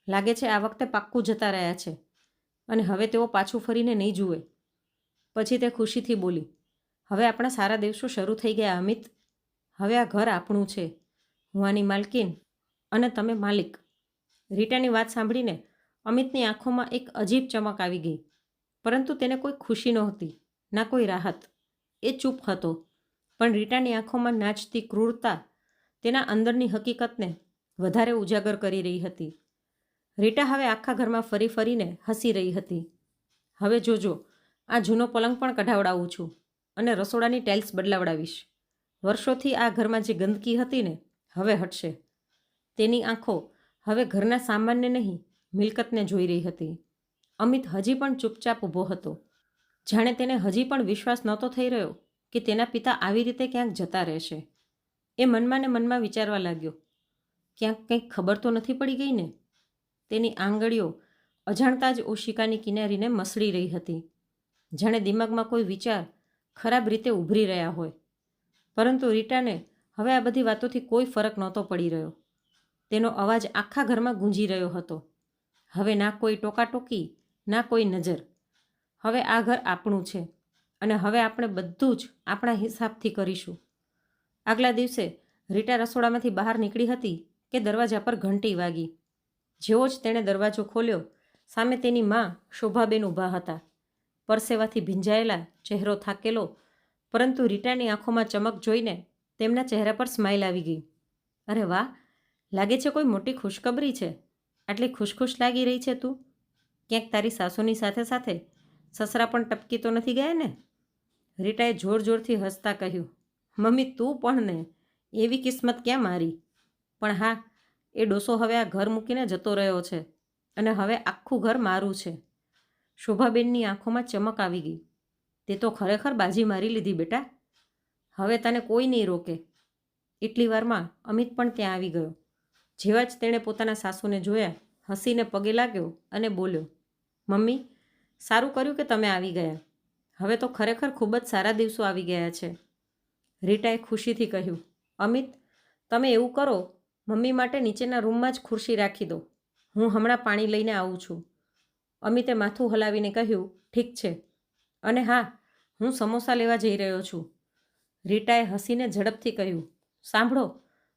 લાગે છે આ વખતે પાક્કું જતા રહ્યા છે અને હવે તેઓ પાછું ફરીને નહીં જુએ. પછી તે ખુશીથી બોલી, હવે આપણા સારા દિવસો શરૂ થઈ ગયા અમિત. હવે આ ઘર આપણું છે. હું આની માલકીન અને તમે માલિક. રીટાની વાત સાંભળીને અમિતની આંખોમાં એક અજીબ ચમક આવી ગઈ, પરંતુ તેને કોઈ ખુશી નહોતી, ના કોઈ રાહત. એ ચૂપ હતો, પણ રીટાની આંખોમાં નાચતી ક્રૂરતા તેના અંદરની હકીકતને વધારે ઉજાગર કરી રહી હતી. રીટા હવે આખા ઘરમાં ફરી ફરીને હસી રહી હતી. હવે જોજો, આ જૂનો પલંગ પણ કઢાવડાવું છું અને રસોડાની ટાઇલ્સ બદલાવડાવીશ. વર્ષોથી આ ઘરમાં જે ગંદકી હતી ને, હવે હટશે. તેની આંખો હવે ઘરના સામાનને નહીં, મિલકતને જોઈ રહી હતી. અમિત હજી પણ ચૂપચાપ ઊભો હતો, જાણે તેને હજી પણ વિશ્વાસ નહોતો થઈ રહ્યો કે તેના પિતા આવી રીતે ક્યાંક જતા રહેશે. એ મનમાં ને મનમાં વિચારવા લાગ્યો, ક્યાંક કંઈક ખબર તો નથી પડી ગઈ ને? તેની આંગળીઓ અજાણતા જ ઓશિકાની કિનારીને મસળી રહી હતી, જાણે દિમાગમાં કોઈ વિચાર ખરાબ રીતે ઉભરી રહ્યા હોય. પરંતુ રીટાને હવે આ બધી વાતોથી કોઈ ફરક નહોતો પડી રહ્યો. તેનો અવાજ આખા ઘરમાં ગુંજી રહ્યો હતો. હવે ના કોઈ ટોકાટોકી, ના કોઈ નજર. હવે આ ઘર આપણું છે અને હવે આપણે બધું જ આપણા હિસાબથી કરીશું. આગલા દિવસે રીટા રસોડામાંથી બહાર નીકળી હતી કે દરવાજા પર ઘંટી વાગી. જેવો જ તેણે દરવાજો ખોલ્યો, સામે તેની મા શોભાબેન ઊભા હતા. પરસેવાથી ભીંજાયેલા, ચહેરો થાકેલો, પરંતુ રીટાની આંખોમાં ચમક જોઈને તેમના ચહેરા પર સ્માઇલ આવી ગઈ. અરે વાહ, લાગે છે કોઈ મોટી ખુશખબરી છે. આટલી ખુશ લાગી રહી છે તું. ક્યાંક તારી સાસુની સાથે સાથે સસરા પણ ટપકી તો નથી ગયા ને? રીટાએ જોર જોરથી હસતા કહ્યું, મમ્મી તું પણ ને, એવી કિસ્મત ક્યાં મારી. પણ હા, એ ડોસો હવે આ ઘર મૂકીને જતો રહ્યો છે. અને હવે આખું ઘર મારું છે. શોભાબેનની આંખોમાં ચમક આવી ગઈ. તે તો ખરેખર બાજી મારી લીધી બેટા. હવે તને કોઈ નહીં રોકે. એટલી વારમાં અમિત પણ ત્યાં આવી ગયો. જેવા જ તેણે પોતાના સાસુને જોયા, હસીને પગે લાગ્યો અને બોલ્યો, મમ્મી, સારું કર્યું કે તમે આવી ગયા. હવે તો ખરેખર ખૂબ જ સારા દિવસો આવી ગયા છે. રીટાએ ખુશીથી કહ્યું, અમિત, તમે એવું કરો, મમ્મી માટે નીચેના રૂમમાં જ ખુરશી રાખી દો. હું હમણાં પાણી લઈને આવું છું. અમિતે માથું હલાવીને કહ્યું, ઠીક છે. અને હા, હું સમોસા લેવા જઈ રહ્યો છું. રીટાએ હસીને ઝડપથી કહ્યું, સાંભળો,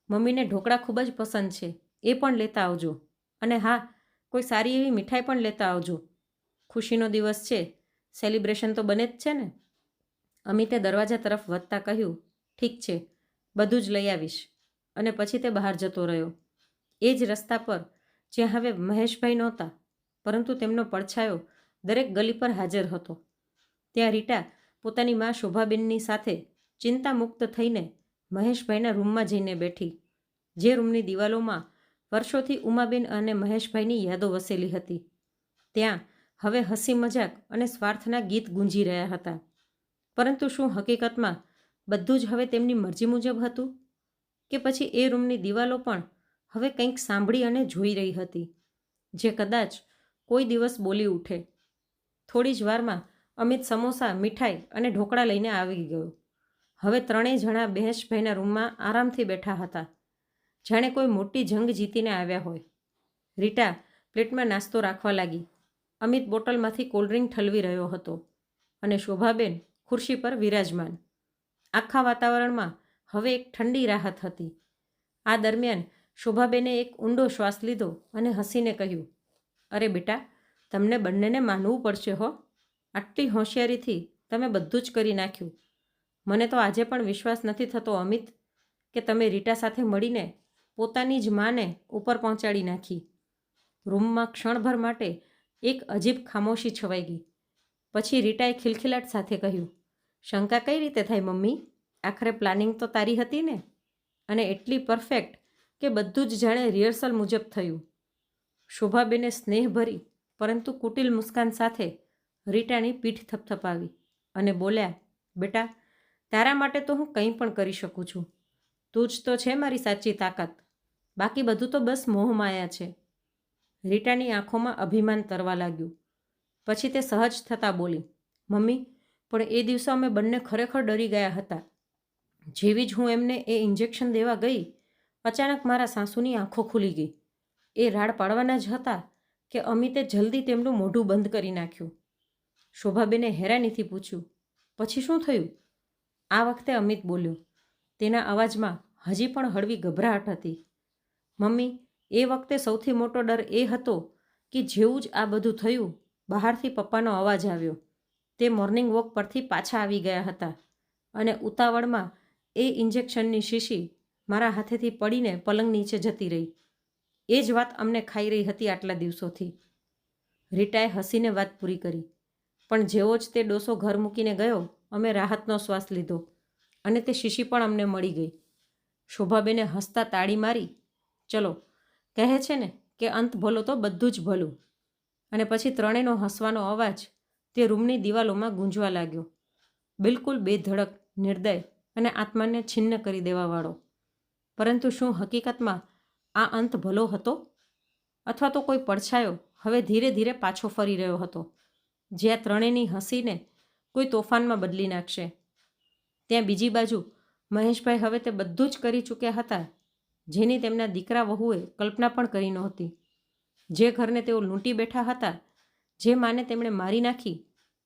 મમ્મીને ઢોકળા ખૂબ જ પસંદ છે, એ પણ લેતા આવજો. અને હા, કોઈ સારી એવી મીઠાઈ પણ લેતા આવજો. ખુશીનો દિવસ છે, સેલિબ્રેશન તો બને જ છે ને. અમિતે દરવાજા તરફ વધતા કહ્યું, ઠીક છે, બધું જ લઈ આવીશ. અને પછી તે બહાર જતો રહ્યો. એ જ રસ્તા પર, જ્યાં હવે મહેશભાઈ નહોતા, પરંતુ તેમનો પડછાયો દરેક ગલી પર હાજર હતો, ત્યાં રીટા પોતાની મા શોભાબેનની સાથે ચિંતામુક્ત થઈને મહેશભાઈના રૂમમાં જઈને બેઠી, જે રૂમની દિવાલોમાં વર્ષોથી ઉમાબેન અને મહેશભાઈની યાદો વસેલી હતી. ત્યાં હવે હસી મજાક અને સ્વાર્થના ગીત ગુંજી રહ્યા હતા. પરંતુ શું હકીકતમાં બધું જ હવે તેમની મરજી મુજબ હતું? કે પછી એ રૂમની દિવાલો પણ હવે કંઈક સાંભળી અને જોઈ રહી હતી, જે કદાચ કોઈ દિવસ બોલી ઉઠે? થોડી જ વારમાં અમિત સમોસા, મીઠાઈ અને ઢોકળા લઈને આવી ગયો. હવે ત્રણેય જણા મહેશભાઈના રૂમમાં આરામથી બેઠા હતા, જાણે કોઈ મોટી જંગ જીતીને આવ્યા હોય. રીટા પ્લેટમાં નાસ્તો રાખવા લાગી. અમિત બોટલમાંથી કોલ્ડ્રિંક ઠલવી રહ્યો હતો અને શોભાબેન ખુરશી પર વિરાજમાન. આખા વાતાવરણમાં હવે એક ઠંડી રાહત હતી. આ દરમિયાન શોભાબેને એક ઊંડો શ્વાસ લીધો અને હસીને કહ્યું, અરે બેટા, તમને બંનેને માનવું પડશે હો. આટલી હોશિયારીથી તમે બધું જ કરી નાખ્યું. મને તો આજે પણ વિશ્વાસ નથી થતો અમિત, કે તમે રીટા સાથે મળીને પોતાની જ માને ઉપર પહોંચાડી નાખી. રૂમમાં ક્ષણભર માટે એક અજીબ ખામોશી છવાઈ ગઈ. પછી રીટાએ ખિલખિલાટ સાથે કહ્યું, શંકા કઈ રીતે થાય મમ્મી? આખરે પ્લાનિંગ તો તારી હતી ને? અને એટલી પરફેક્ટ કે બધું જ જાણે રિહર્સલ મુજબ થયું. શોભાબેને સ્નેહભરી પરંતુ કુટિલ મુસ્કાન સાથે રીટાની પીઠ થપથપાવી અને બોલ્યા, બેટા, તારા માટે તો હું કંઈ પણ કરી શકું છું. તું જ તો છે મારી સાચી તાકાત. બાકી બધું તો બસ મોહમાયા છે. રીટાની આંખોમાં અભિમાન તરવા લાગ્યું. પછી તે સહજ થતાં બોલી, મમ્મી, પણ એ દિવસે અમે બંને ખરેખર ડરી ગયા હતા. જેવી જ હું એમને એ ઇન્જેક્શન દેવા ગઈ, અચાનક મારા સાસુની આંખો ખુલી ગઈ. એ રાડ પાડવાના જ હતા કે અમિતે જલ્દી તેમનું મોઢું બંધ કરી નાખ્યું. શોભાબેને હેરાનીથી પૂછ્યું, પછી શું થયું? આ વખતે અમિત બોલ્યો. તેના અવાજમાં હજી પણ હળવી ગભરાટ હતી. મમ્મી, એ વખતે સૌથી મોટો ડર એ હતો કે જેવું જ આ બધું થયું, બહારથી પપ્પાનો અવાજ આવ્યો. તે મોર્નિંગ વોક પરથી પાછા આવી ગયા હતા અને ઉતાવળમાં એ ઇન્જેક્શનની શીશી મારા હાથેથી પડીને પલંગ નીચે જતી રહી. એ જ વાત અમને ખાઈ રહી હતી આટલા દિવસોથી. રીટાએ હસીને વાત પૂરી કરી. પણ જેવો જ તે ડોસો ઘર મૂકીને ગયો, અમે રાહતનો શ્વાસ લીધો અને તે શીશી પણ અમને મળી ગઈ. શોભાબેને હસતા તાળી મારી. ચલો, કહે છે ને કે અંત ભલો તો બધું જ ભલું. અને પછી ત્રણેયનો હસવાનો અવાજ તે રૂમની દિવાલોમાં ગૂંજવા લાગ્યો. બિલકુલ બેધડક, નિર્દય અને આત્માને છિન્ન કરી દેવાવાળો. પરંતુ શું હકીકતમાં આ અંત ભલો હતો? અથવા તો કોઈ પડછાયો હવે ધીરે ધીરે પાછો ફરી રહ્યો હતો, જે આ ત્રણેયની હસીને કોઈ તોફાનમાં બદલી નાખશે? ત્યાં બીજી બાજુ મહેશભાઈ હવે તે બધું જ કરી ચૂક્યા હતા, જેની તેમના દીકરા વહુએ કલ્પના પણ કરી નહોતી. જે ઘરને તેઓ લૂંટી બેઠા હતા, જે માને તેમણે મારી નાખી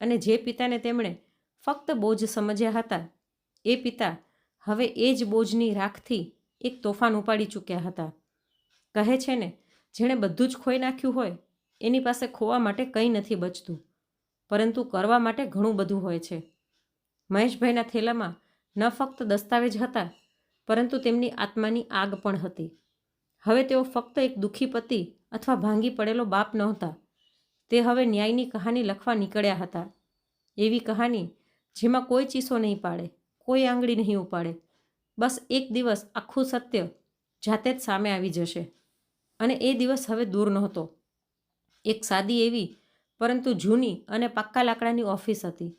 અને જે પિતાને તેમણે ફક્ત બોજ સમજ્યા હતા, એ પિતા હવે એ જ બોજની રાખથી એક તોફાન ઉપાડી ચૂક્યા હતા. કહે છે ને, જેણે બધું જ ખોઈ નાખ્યું હોય એની પાસે ખોવા માટે કંઈ નથી બચતું, પરંતુ કરવા માટે ઘણું બધું હોય છે. મહેશભાઈના થેલામાં ન ફક્ત દસ્તાવેજ હતા, પરંતુ તેમની આત્માની આગ પણ હતી. હવે તેઓ ફક્ત એક દુઃખી પતિ અથવા ભાંગી પડેલો બાપ નહોતા. તે હવે ન્યાયની કહાની લખવા નીકળ્યા હતા. એવી કહાની જેમાં કોઈ ચીસો નહીં પાડે, કોઈ આંગળી નહીં ઉપાડે. બસ એક દિવસ આખું સત્ય જાતે જ સામે આવી જશે. અને એ દિવસ હવે દૂર નહોતો. એક સાદી એવી પરંતુ જૂની અને પાક્કા લાકડાની ઓફિસ હતી,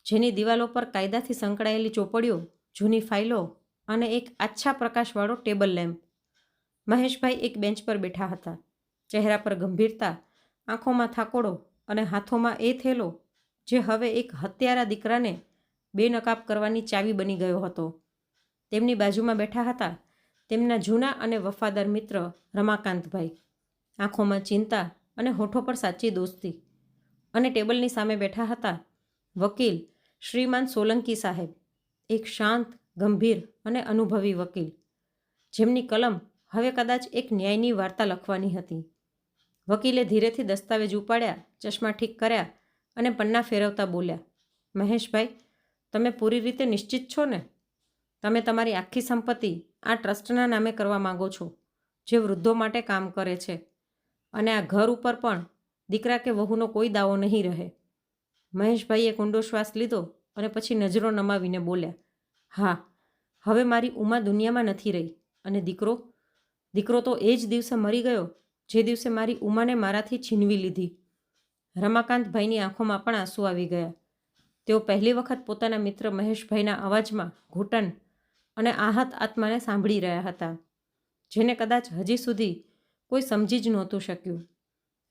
જેની દિવાલો પર કાયદાથી સંકળાયેલી ચોપડીઓ, જૂની ફાઇલો અને એક આછા પ્રકાશવાળો ટેબલ લેમ્પ. મહેશભાઈ એક બેન્ચ પર બેઠા હતા. ચહેરા પર ગંભીરતા, આંખોમાં થાકોડો અને હાથોમાં એ થેલો જે હવે એક હત્યારા દીકરાને બેનકાબ કરવાની ચાવી બની ગયો હતો. તેમની બાજુમાં બેઠા હતા તેમના જૂના અને વફાદાર મિત્ર રમાકાંતભાઈ, આંખોમાં ચિંતા અને હોઠો પર સાચી દોસ્તી. અને ટેબલની સામે બેઠા હતા વકીલ શ્રીમાન સોલંકી સાહેબ, એક શાંત, ગંભીર અને અનુભવી વકીલ, જેમની કલમ હવે કદાચ એક ન્યાયની વાર્તા લખવાની હતી. વકીલે ધીરેથી દસ્તાવેજ ઉપાડ્યા, ચશ્મા ઠીક કર્યા અને પન્ના ફેરવતા બોલ્યા, મહેશભાઈ, તમે પૂરી રીતે નિશ્ચિત છો ને? તમે તમારી આખી સંપત્તિ આ ટ્રસ્ટના નામે કરવા માંગો છો, જે વૃદ્ધો માટે કામ કરે છે, અને આ ઘર ઉપર પણ દીકરા કે વહુનો કોઈ દાવો નહીં રહે. મહેશભાઈએ ઊંડો શ્વાસ લીધો અને પછી નજરો નમાવીને બોલ્યા, હા, હવે મારી ઉમા દુનિયામાં નથી રહી, અને દીકરો તો એ જ દિવસે મરી ગયો જે દિવસે મારી ઉમાને મારાથી છીનવી લીધી. રમાકાંતભાઈની આંખોમાં પણ આંસુ આવી ગયા. તેઓ પહેલી વખત પોતાના મિત્ર મહેશભાઈના અવાજમાં ઘૂંટણ અને આહત આત્માને સાંભળી રહ્યા હતા, જેને કદાચ હજી સુધી કોઈ સમજી જ નહોતું શક્યું.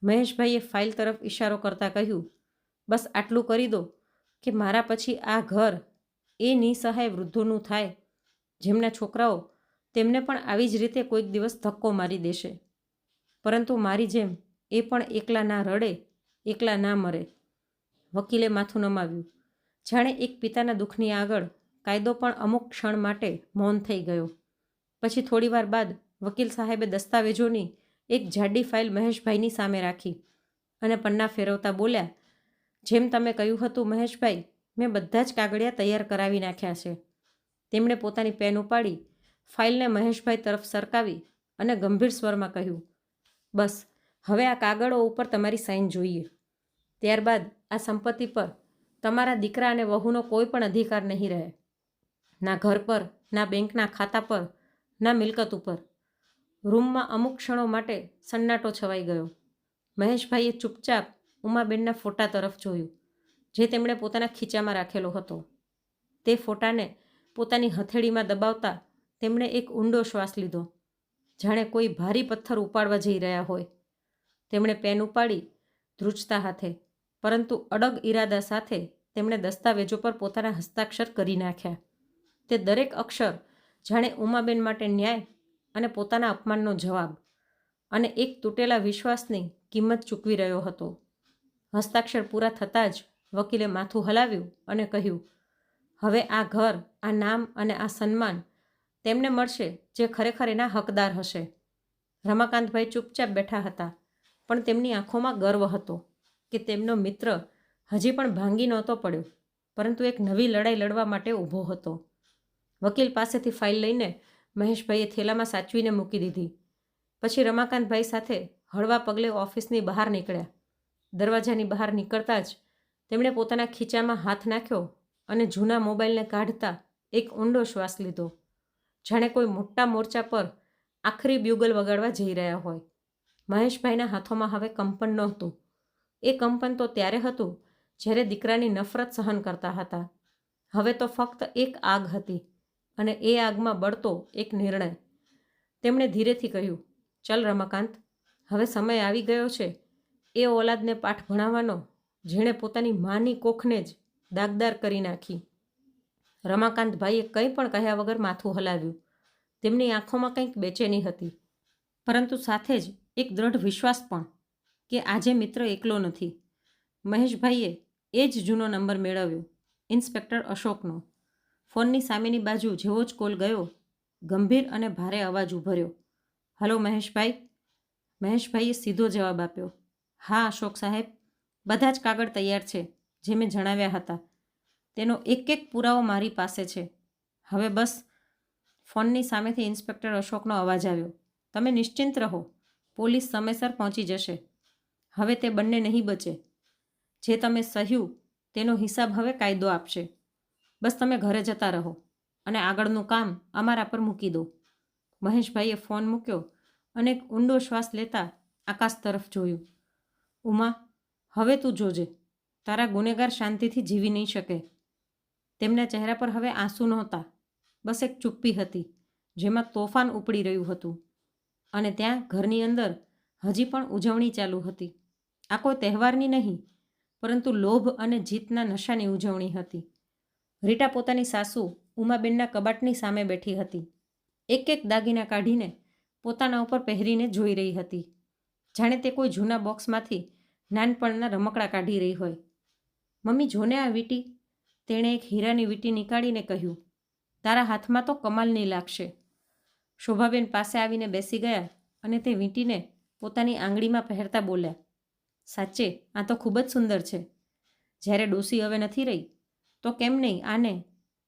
મહેશભાઈએ ફાઇલ તરફ ઇશારો કરતાં કહ્યું, બસ આટલું કરી દો કે મારા પછી આ ઘર એ નિસહાય વૃદ્ધોનું થાય, જેમના છોકરાઓ તેમને પણ આવી જ રીતે કોઈક દિવસ ધક્કો મારી દેશે, પરંતુ મારી જેમ એ પણ એકલા ના રડે, એકલા ના મરે. વકીલે માથું નમાવ્યું, જાણે એક પિતાના દુઃખની આગળ કાયદો પણ અમુક ક્ષણ માટે મૌન થઈ ગયો. પછી થોડીવાર બાદ વકીલ સાહેબે દસ્તાવેજોની એક જાડી ફાઇલ મહેશભાઈની સામે રાખી અને પન્ના ફેરવતા બોલ્યા, જેમ તમે કહ્યું હતું મહેશભાઈ, મેં બધા જ કાગળિયા તૈયાર કરાવી નાખ્યા છે. તેમણે પોતાની પેન ઉપાડી ફાઇલને મહેશભાઈ તરફ સરકાવી અને ગંભીર સ્વરમાં કહ્યું, બસ હવે આ કાગળો ઉપર તમારી સાઇન જોઈએ. ત્યારબાદ આ સંપત્તિ પર તમારા દીકરા અને વહુનો કોઈ પણ અધિકાર નહીં રહે, ના ઘર પર, ના બેંકના ખાતા પર, ના મિલકત ઉપર. રૂમમાં અમુક ક્ષણો માટે સન્નાટો છવાઈ ગયો. મહેશભાઈએ ચૂપચાપ ઉમાબેનના ફોટા તરફ જોયું, જે તેમણે પોતાના ખીચામાં રાખેલો હતો. તે ફોટાને પોતાની હથેળીમાં દબાવતા તેમણે એક ઊંડો શ્વાસ લીધો, જાણે કોઈ ભારી પથ્થર ઉપાડવા જઈ રહ્યા હોય. તેમણે પેન ઉપાડી ધ્રુજતા હાથે, પરંતુ અડગ ઈરાદા સાથે તેમણે દસ્તાવેજો પર પોતાના હસ્તાક્ષર કરી નાખ્યા. તે દરેક અક્ષર જાણે ઉમાબેન માટે ન્યાય અને પોતાના અપમાનનો જવાબ અને એક તૂટેલા વિશ્વાસની કિંમત ચૂકવી રહ્યો હતો. હસ્તાક્ષર પૂરા થતાં જ વકીલે માથું હલાવ્યું અને કહ્યું, હવે આ ઘર, આ નામ અને આ સન્માન તેમને મળશે જે ખરેખર એના હકદાર હશે. રમાકાંતભાઈ ચૂપચાપ બેઠા હતા, પણ તેમની આંખોમાં ગર્વ હતો કે તેમનો મિત્ર હજી પણ ભાંગી નહોતો પડ્યો, પરંતુ એક નવી લડાઈ લડવા માટે ઊભો હતો. વકીલ પાસેથી ફાઇલ લઈને મહેશભાઈએ થેલામાં સાચવીને મૂકી દીધી. પછી રમાકાંતભાઈ સાથે હળવા પગલે ઓફિસની બહાર નીકળ્યા. દરવાજાની બહાર નીકળતા જ તેમણે પોતાના ખીચામાં હાથ નાખ્યો અને જૂના મોબાઈલને કાઢતા એક ઊંડો શ્વાસ લીધો, જાણે કોઈ મોટા મોરચા પર આખરી બ્યુગલ વગાડવા જઈ રહ્યા હોય. મહેશભાઈના હાથોમાં હવે કંપન નહોતું. એ કંપન તો ત્યારે હતું જ્યારે દીકરાની નફરત સહન કરતા હતા. હવે તો ફક્ત એક આગ હતી, અને એ આગમાં બળતો એક નિર્ણય. તેમણે ધીરેથી કહ્યું, ચલ રમાકાંત, હવે સમય આવી ગયો છે એ ઓલાદને પાઠ ભણાવવાનો જેણે પોતાની માની કોખને જ દાગદાર કરી નાખી. રમાકાંતભાઈએ કંઈ પણ કહ્યા વગર માથું હલાવ્યું. તેમની આંખોમાં કંઈક બેચેની હતી, પરંતુ સાથે જ એક દ્રઢ વિશ્વાસ પણ કે આજે મિત્ર એકલો નથી. મહેશભાઈએ એ જ જૂનો નંબર મેળવ્યો, ઇન્સ્પેક્ટર અશોકનો. ફોનની સામેની બાજુ જેવો જ કોલ ગયો, ગંભીર અને ભારે અવાજ ઉભર્યો, હલો મહેશભાઈ. મહેશભાઈએ સીધો જવાબ આપ્યો, હા અશોક સાહેબ, બધા જ કાગળ તૈયાર છે જે મેં જણાવ્યા હતા. તેનો એક એક પુરાવો મારી પાસે છે. હવે બસ. ફોનની સામેથી ઇન્સ્પેક્ટર અશોકનો અવાજ આવ્યો, તમે નિશ્ચિંત રહો, પોલીસ સમયસર પહોંચી જશે. હવે તે બંને નહીં બચે. જે તમે સહ્યું તેનો હિસાબ હવે કાયદો આપશે. બસ તમે ઘરે જતા રહો અને આગળનું કામ અમારા પર મૂકી દો. મહેશભાઈએ ફોન મૂક્યો અને એક ઊંડો શ્વાસ લેતા આકાશ તરફ જોયું. ઉમા, હવે તું જોજે, તારા ગુનેગાર શાંતિથી જીવી નહીં શકે. તેમના ચહેરા પર હવે આંસુ નહોતા, બસ એક ચુપ્પી હતી જેમાં તોફાન ઉપડી રહ્યું હતું. અને ત્યાં ઘરની અંદર હજી પણ ઉજવણી ચાલુ હતી. આ કોઈ તહેવારની નહીં, પરંતુ લોભ અને જીતના નશાની ઉજવણી હતી. રીટા પોતાની સાસુ ઉમાબેનના કબાટની સામે બેઠી હતી. એક એક દાગીના કાઢીને પોતાના ઉપર પહેરીને જોઈ રહી હતી, જાણે તે કોઈ જૂના બોક્સમાંથી નાનપણના રમકડા કાઢી રહી હોય. મમ્મી, જોને આ વીંટી, તેણે એક હીરાની વીંટી નીકાળીને કહ્યું. તારા હાથમાં તો કમાલની લાગશે. શોભાબેન પાસે આવીને બેસી ગયા અને તે વીંટીને પોતાની આંગળીમાં પહેરતા બોલ્યા, સાચે આ તો ખૂબ જ સુંદર છે. જ્યારે ડોસી હવે નથી રહી તો કેમ નહીં આને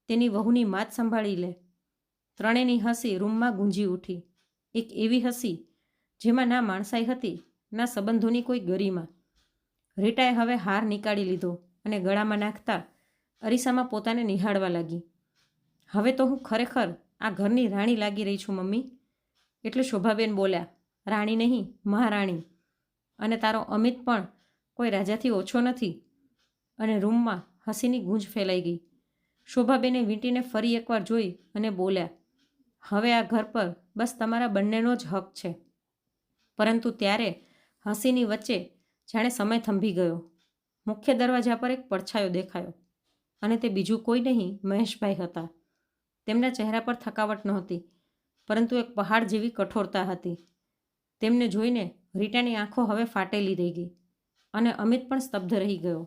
તેની વહુની માત સંભાળી લે. ત્રણેયની હસી રૂમમાં ગુંજી ઉઠી. એક એવી હસી જેમાં ના માણસાઈ હતી, ના સંબંધોની કોઈ ગરિમા. રીટાએ હવે હાર નીકાળી લીધો અને ગળામાં નાખતા અરીસામાં પોતાને નિહાળવા લાગી. હવે તો હું ખરેખર આ ઘરની રાણી લાગી રહી છું મમ્મી. એટલે શોભાબેન બોલ્યા, રાણી નહીં, મહારાણી. અને તારો અમિત પણ કોઈ રાજાથી ઓછો નથી. અને રૂમમાં હસીની ગૂંજ ફેલાઈ ગઈ. શોભાબેને વીંટીને ફરી એકવાર જોઈ અને બોલ્યા, હવે આ ઘર પર બસ તમારા બંનેનો જ હક છે. પરંતુ ત્યારે હસીની વચ્ચે જાણે સમય થંભી ગયો. મુખ્ય દરવાજા પર એક પડછાયો દેખાયો અને તે બીજું કોઈ નહીં, મહેશભાઈ હતા. તેમના ચહેરા પર થકાવટ નહોતી, પરંતુ એક પહાડ જેવી કઠોરતા હતી. તેમને જોઈને રીટાની આંખો હવે ફાટેલી રહી ગઈ અને અમિત પણ સ્તબ્ધ રહી ગયો.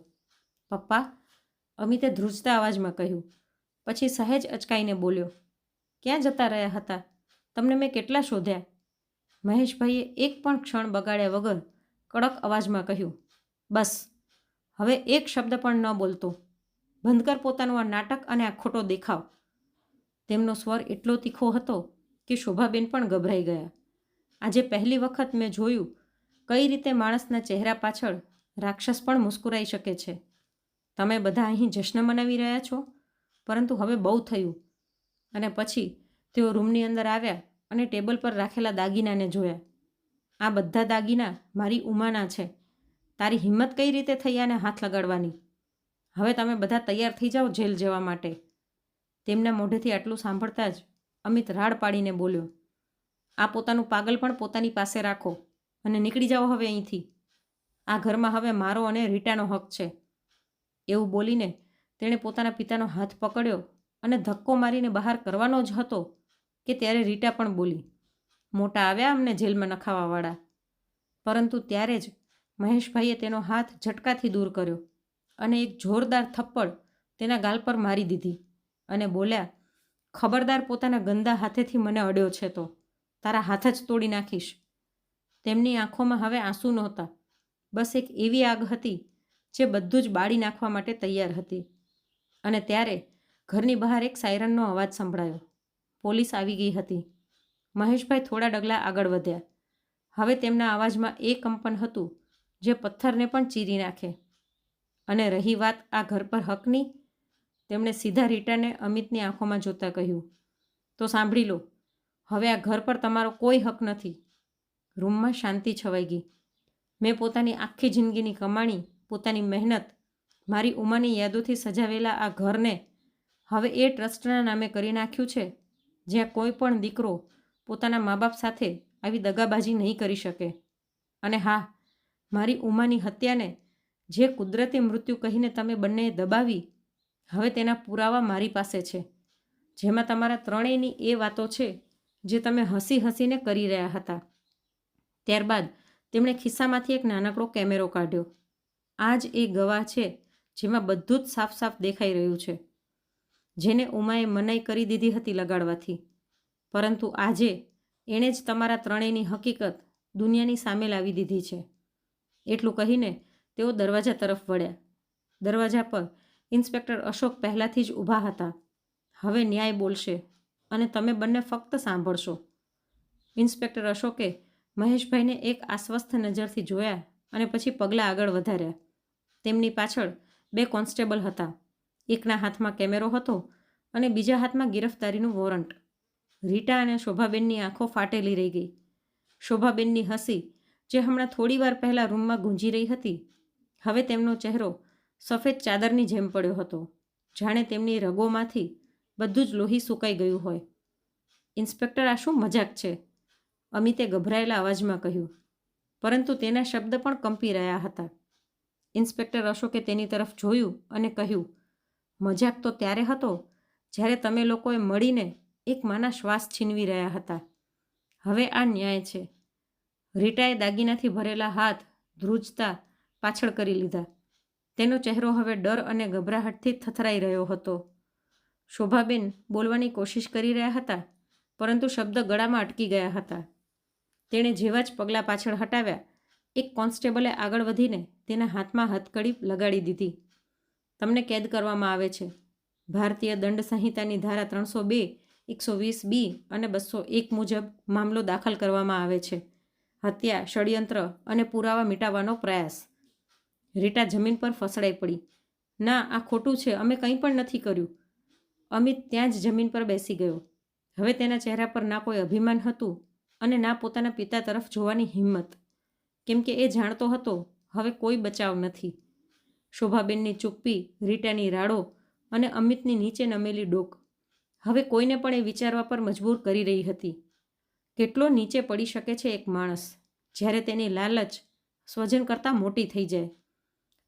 પપ્પા, અમિતે ધ્રુજતા અવાજમાં કહ્યું. પછી સહેજ અચકાઈને બોલ્યો, ક્યાં જતા રહ્યા હતા? તમને મેં કેટલા શોધ્યા? મહેશભાઈએ એક પણ ક્ષણ બગાડ્યા વગર કડક અવાજમાં કહ્યું, બસ, હવે એક શબ્દ પણ ન બોલતો. બંધ કર પોતાનું આ નાટક અને આ ખોટો દેખાવ. તેમનો સ્વર એટલો તીખો હતો કે શોભાબેન પણ ગભરાઈ ગયા. આજે પહેલી વખત મેં જોયું કઈ રીતે માણસના ચહેરા પાછળ રાક્ષસ પણ મુસ્કુરાઈ શકે છે. તમે બધા અહીં જશ્ન મનાવી રહ્યા છો, પરંતુ હવે બહુ થયું. અને પછી તેઓ રૂમની અંદર આવ્યા અને ટેબલ પર રાખેલા દાગીનાને જોયા. આ બધા દાગીના મારી ઉમાના છે. તારી હિંમત કઈ રીતે થઈ આને હાથ લગાડવાની? હવે તમે બધા તૈયાર થઈ જાઓ જેલ જવા માટે. તેમના મોઢેથી આટલું સાંભળતા જ અમિત રાડ પાડીને બોલ્યો, આ પોતાનું પાગલ પણ પોતાની પાસે રાખો અને નીકળી જાઓ હવે અહીંથી. આ ઘરમાં હવે મારો અને રીટાનો હક છે. એવું બોલીને તેણે પોતાના પિતાનો હાથ પકડ્યો અને ધક્કો મારીને બહાર કરવાનો જ હતો કે ત્યારે રીટા પણ બોલી, મોટા આવ્યા અમને જેલમાં નખાવાવાળા. પરંતુ ત્યારે જ મહેશભાઈએ તેનો હાથ ઝટકાથી દૂર કર્યો અને એક જોરદાર થપ્પડ તેના ગાલ પર મારી દીધી અને બોલ્યા, ખબરદાર પોતાના ગંદા હાથેથી મને અડ્યો છે તો તારા હાથ જ તોડી નાખીશ. તેમની આંખોમાં હવે આંસુ નહોતા, બસ એક એવી આગ હતી જે બધું જ બાળી નાખવા માટે તૈયાર હતી. અને ત્યારે ઘરની બહાર એક સાયરનનો અવાજ સંભળાયો. પોલીસ આવી ગઈ હતી. મહેશભાઈ થોડા ડગલા આગળ વધ્યા. હવે તેમના અવાજમાં એ કંપન હતું જે પથ્થરને પણ ચીરી નાખે. અને રહી વાત આ ઘર પર હકની, તેમણે સીધા રીટાને અમિતની આંખોમાં જોતા કહ્યું, તો સાંભળી લો, હવે આ ઘર પર તમારો કોઈ હક નથી. રૂમમાં શાંતિ છવાઈ ગઈ. મેં પોતાની આખી જિંદગીની કમાણી, પોતાની મહેનત, મારી ઉંમરની યાદોથી સજાવેલા આ ઘરને હવે એ ટ્રસ્ટના નામે કરી નાખ્યું છે જ્યાં કોઈ પણ દીકરો પોતાના મા બાપ સાથે આવી દગાબાજી નહીં કરી શકે. અને હા, મારી ઉમાની હત્યાને જે કુદરતી મૃત્યુ કહીને તમે બંનેએ દબાવી, હવે તેના પુરાવા મારી પાસે છે, જેમાં તમારા ત્રણેયની એ વાતો છે જે તમે હસી હસીને કરી રહ્યા હતા. ત્યારબાદ તેમણે ખિસ્સામાંથી એક નાનકડો કેમેરો કાઢ્યો. આ જ એ ગવાહ છે જેમાં બધું જ સાફ સાફ દેખાઈ રહ્યું છે, જેને ઉમાએ મનાઈ કરી દીધી હતી લગાડવાથી. પરંતુ આજે એણે જ તમારા ત્રણેયની હકીકત દુનિયાની સામે લાવી દીધી છે. એટલું કહીને તેઓ દરવાજા તરફ વળ્યા. દરવાજા પર ઇન્સ્પેક્ટર અશોક પહેલાંથી જ ઊભા હતા. હવે ન્યાય બોલશે અને તમે બંને ફક્ત સાંભળશો. ઇન્સ્પેક્ટર અશોકે મહેશભાઈને એક આશ્વસ્ત નજરથી જોયા અને પછી પગલાં આગળ વધાર્યા. તેમની પાછળ 2 કોન્સ્ટેબલ હતા. એકના હાથમાં કેમેરો હતો અને બીજા હાથમાં ગિરફ્તારીનું વોરંટ. રીટા અને શોભાબેનની આંખો ફાટેલી રહી ગઈ. શોભાબેનની હસી જે હમણાં થોડી વાર પહેલાં રૂમમાં ગૂંજી રહી હતી, હવે તેમનો ચહેરો સફેદ ચાદરની જેમ પડ્યો હતો, જાણે તેમની રગોમાંથી બધું જ લોહી સુકાઈ ગયું હોય. ઇન્સ્પેક્ટર, આ શું મજાક છે? અમિતે ગભરાયેલા અવાજમાં કહ્યું, પરંતુ તેના શબ્દ પણ કંપી રહ્યા હતા. ઇન્સ્પેક્ટર અશોકે તેની તરફ જોયું અને કહ્યું, મજાક તો ત્યારે હતો જ્યારે તમે લોકોએ મળીને એક માના શ્વાસ છીનવી રહ્યા હતા. હવે આ ન્યાય છે. રીટાએ દાગીનાથી ભરેલા હાથ ધ્રુજતા પાછળ કરી લીધા. તેનો ચહેરો હવે ડર અને ગભરાહટથી થથરાઈ રહ્યો હતો. શોભાબેન બોલવાની કોશિશ કરી રહ્યા હતા, પરંતુ શબ્દ ગળામાં અટકી ગયા હતા. તેણે જેવા જ પગલાં પાછળ હટાવ્યા, એક કોન્સ્ટેબલે આગળ વધીને તેના હાથમાં હથકડી લગાડી દીધી. તમને કેદ કરવામાં આવે છે. ભારતીય દંડ સંહિતાની ધારા 302, 120B અને 201 મુજબ મામલો દાખલ કરવામાં આવે છે. હત્યા, ષડયંત્ર અને પુરાવા મિટાવવાનો પ્રયાસ. રીટા જમીન પર ફસડાઈ પડી. ના, આ ખોટું છે, અમે કંઈ પણ નથી કર્યું. અમિત ત્યાં જ જમીન પર બેસી ગયો. હવે તેના ચહેરા પર ના કોઈ અભિમાન હતું અને ના પોતાના પિતા તરફ જોવાની હિંમત, કેમ કે એ જાણતો હતો હવે કોઈ બચાવ નથી. શોભાબેનની ચૂપ્પી, રીટાની રાડો અને અમિતની નીચે નમેલી ડોક હવે કોઈને પણ એ વિચારવા પર મજબૂર કરી રહી હતી, કેટલો નીચે પડી શકે છે એક માણસ જ્યારે તેની લાલચ સ્વજન કરતાં મોટી થઈ જાય.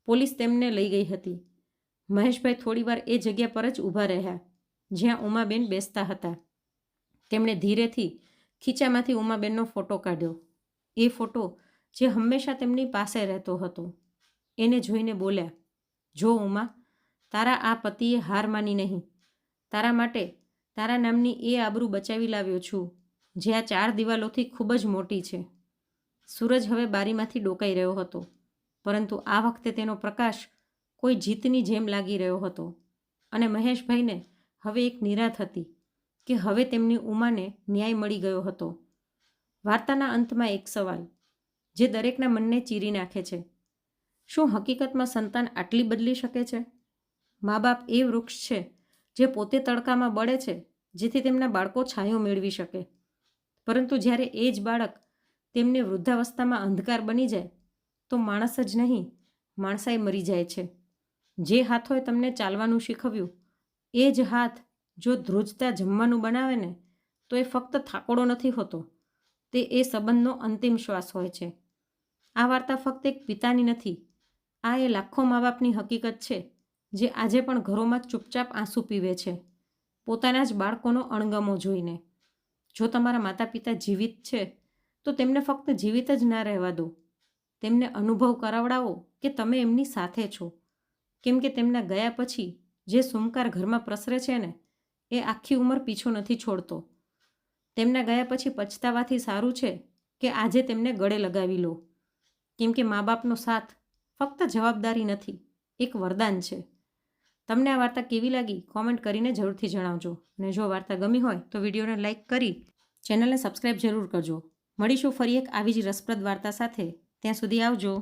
પોલીસ તેમને લઈ ગઈ હતી. મહેશભાઈ થોડીવાર એ જગ્યા પર જ ઊભા રહ્યા જ્યાં ઉમાબેન બેસતા હતા. તેમણે ધીરેથી ખીચામાંથી ઉમાબેનનો ફોટો કાઢ્યો. એ ફોટો જે હંમેશા તેમની પાસે રહેતો હતો. એને જોઈને બોલ્યા, જો ઉમા, તારા આ પતિએ હાર માની નહીં. તારા માટે તારા નામની એ આબરૂ બચાવી લાવ્યો છું જે આ 4 દિવાલોથી ખૂબ જ મોટી છે. સૂરજ હવે બારીમાંથી ડોકાઈ રહ્યો હતો, પરંતુ આ વખતે તેનો પ્રકાશ કોઈ જીતની જેમ લાગી રહ્યો હતો અને મહેશભાઈને હવે એક નિરાંત હતી કે હવે તેમની ઉમાને ન્યાય મળી ગયો હતો. વાર્તાના અંતમાં એક સવાલ જે દરેકના મનને ચીરી નાખે છે, શું હકીકતમાં સંતાન આટલી બદલી શકે છે? મા બાપ એ વૃક્ષ છે જે પોતે તડકામાં બળે છે જેથી તેમના બાળકો છાંયો મેળવી શકે, પરંતુ જ્યારે એ જ બાળક તેમને વૃદ્ધાવસ્થામાં અંધકાર બની જાય તો માણસ જ નહીં, માણસાઈ મરી જાય છે. જે હાથોએ તમને ચાલવાનું શીખવ્યું એ જ હાથ જો ધ્રુજતા જમવાનું બનાવે ને તો એ ફક્ત થાકોડો નથી હોતો, તે એ સંબંધનો અંતિમ શ્વાસ હોય છે. આ વાર્તા ફક્ત એક પિતાની નથી, આ એ લાખો મા બાપની હકીકત છે જે આજે પણ ઘરોમાં ચૂપચાપ આંસુ પીવે છે પોતાના જ બાળકોનો અણગમો જોઈને. જો તમારા માતા પિતા જીવિત છે તો તેમને ફક્ત જીવિત જ ના રહેવા દો, તેમને અનુભવ કરાવડાવો કે તમે એમની સાથે છો, કેમ કે તેમના ગયા પછી જે સુમકાર ઘરમાં પ્રસરે છે ને એ આખી ઉંમર પીછો નથી છોડતો. તેમના ગયા પછી પછતાવાથી સારું છે કે આજે તેમને ગળે લગાવી લો, કેમ કે મા બાપનો સાથ ફક્ત જવાબદારી નથી, એક વરદાન છે. તમને આ વાર્તા કેવી લાગી કોમેન્ટ કરીને જરૂરથી જણાવજો, અને જો વાર્તા ગમી હોય તો વિડીયોને લાઇક કરી ચેનલને સબસ્ક્રાઈબ જરૂર કરજો. મળીશું ફરી એક આવી જ રસપ્રદ વાર્તા સાથે. ત્યાં સુધી આવજો.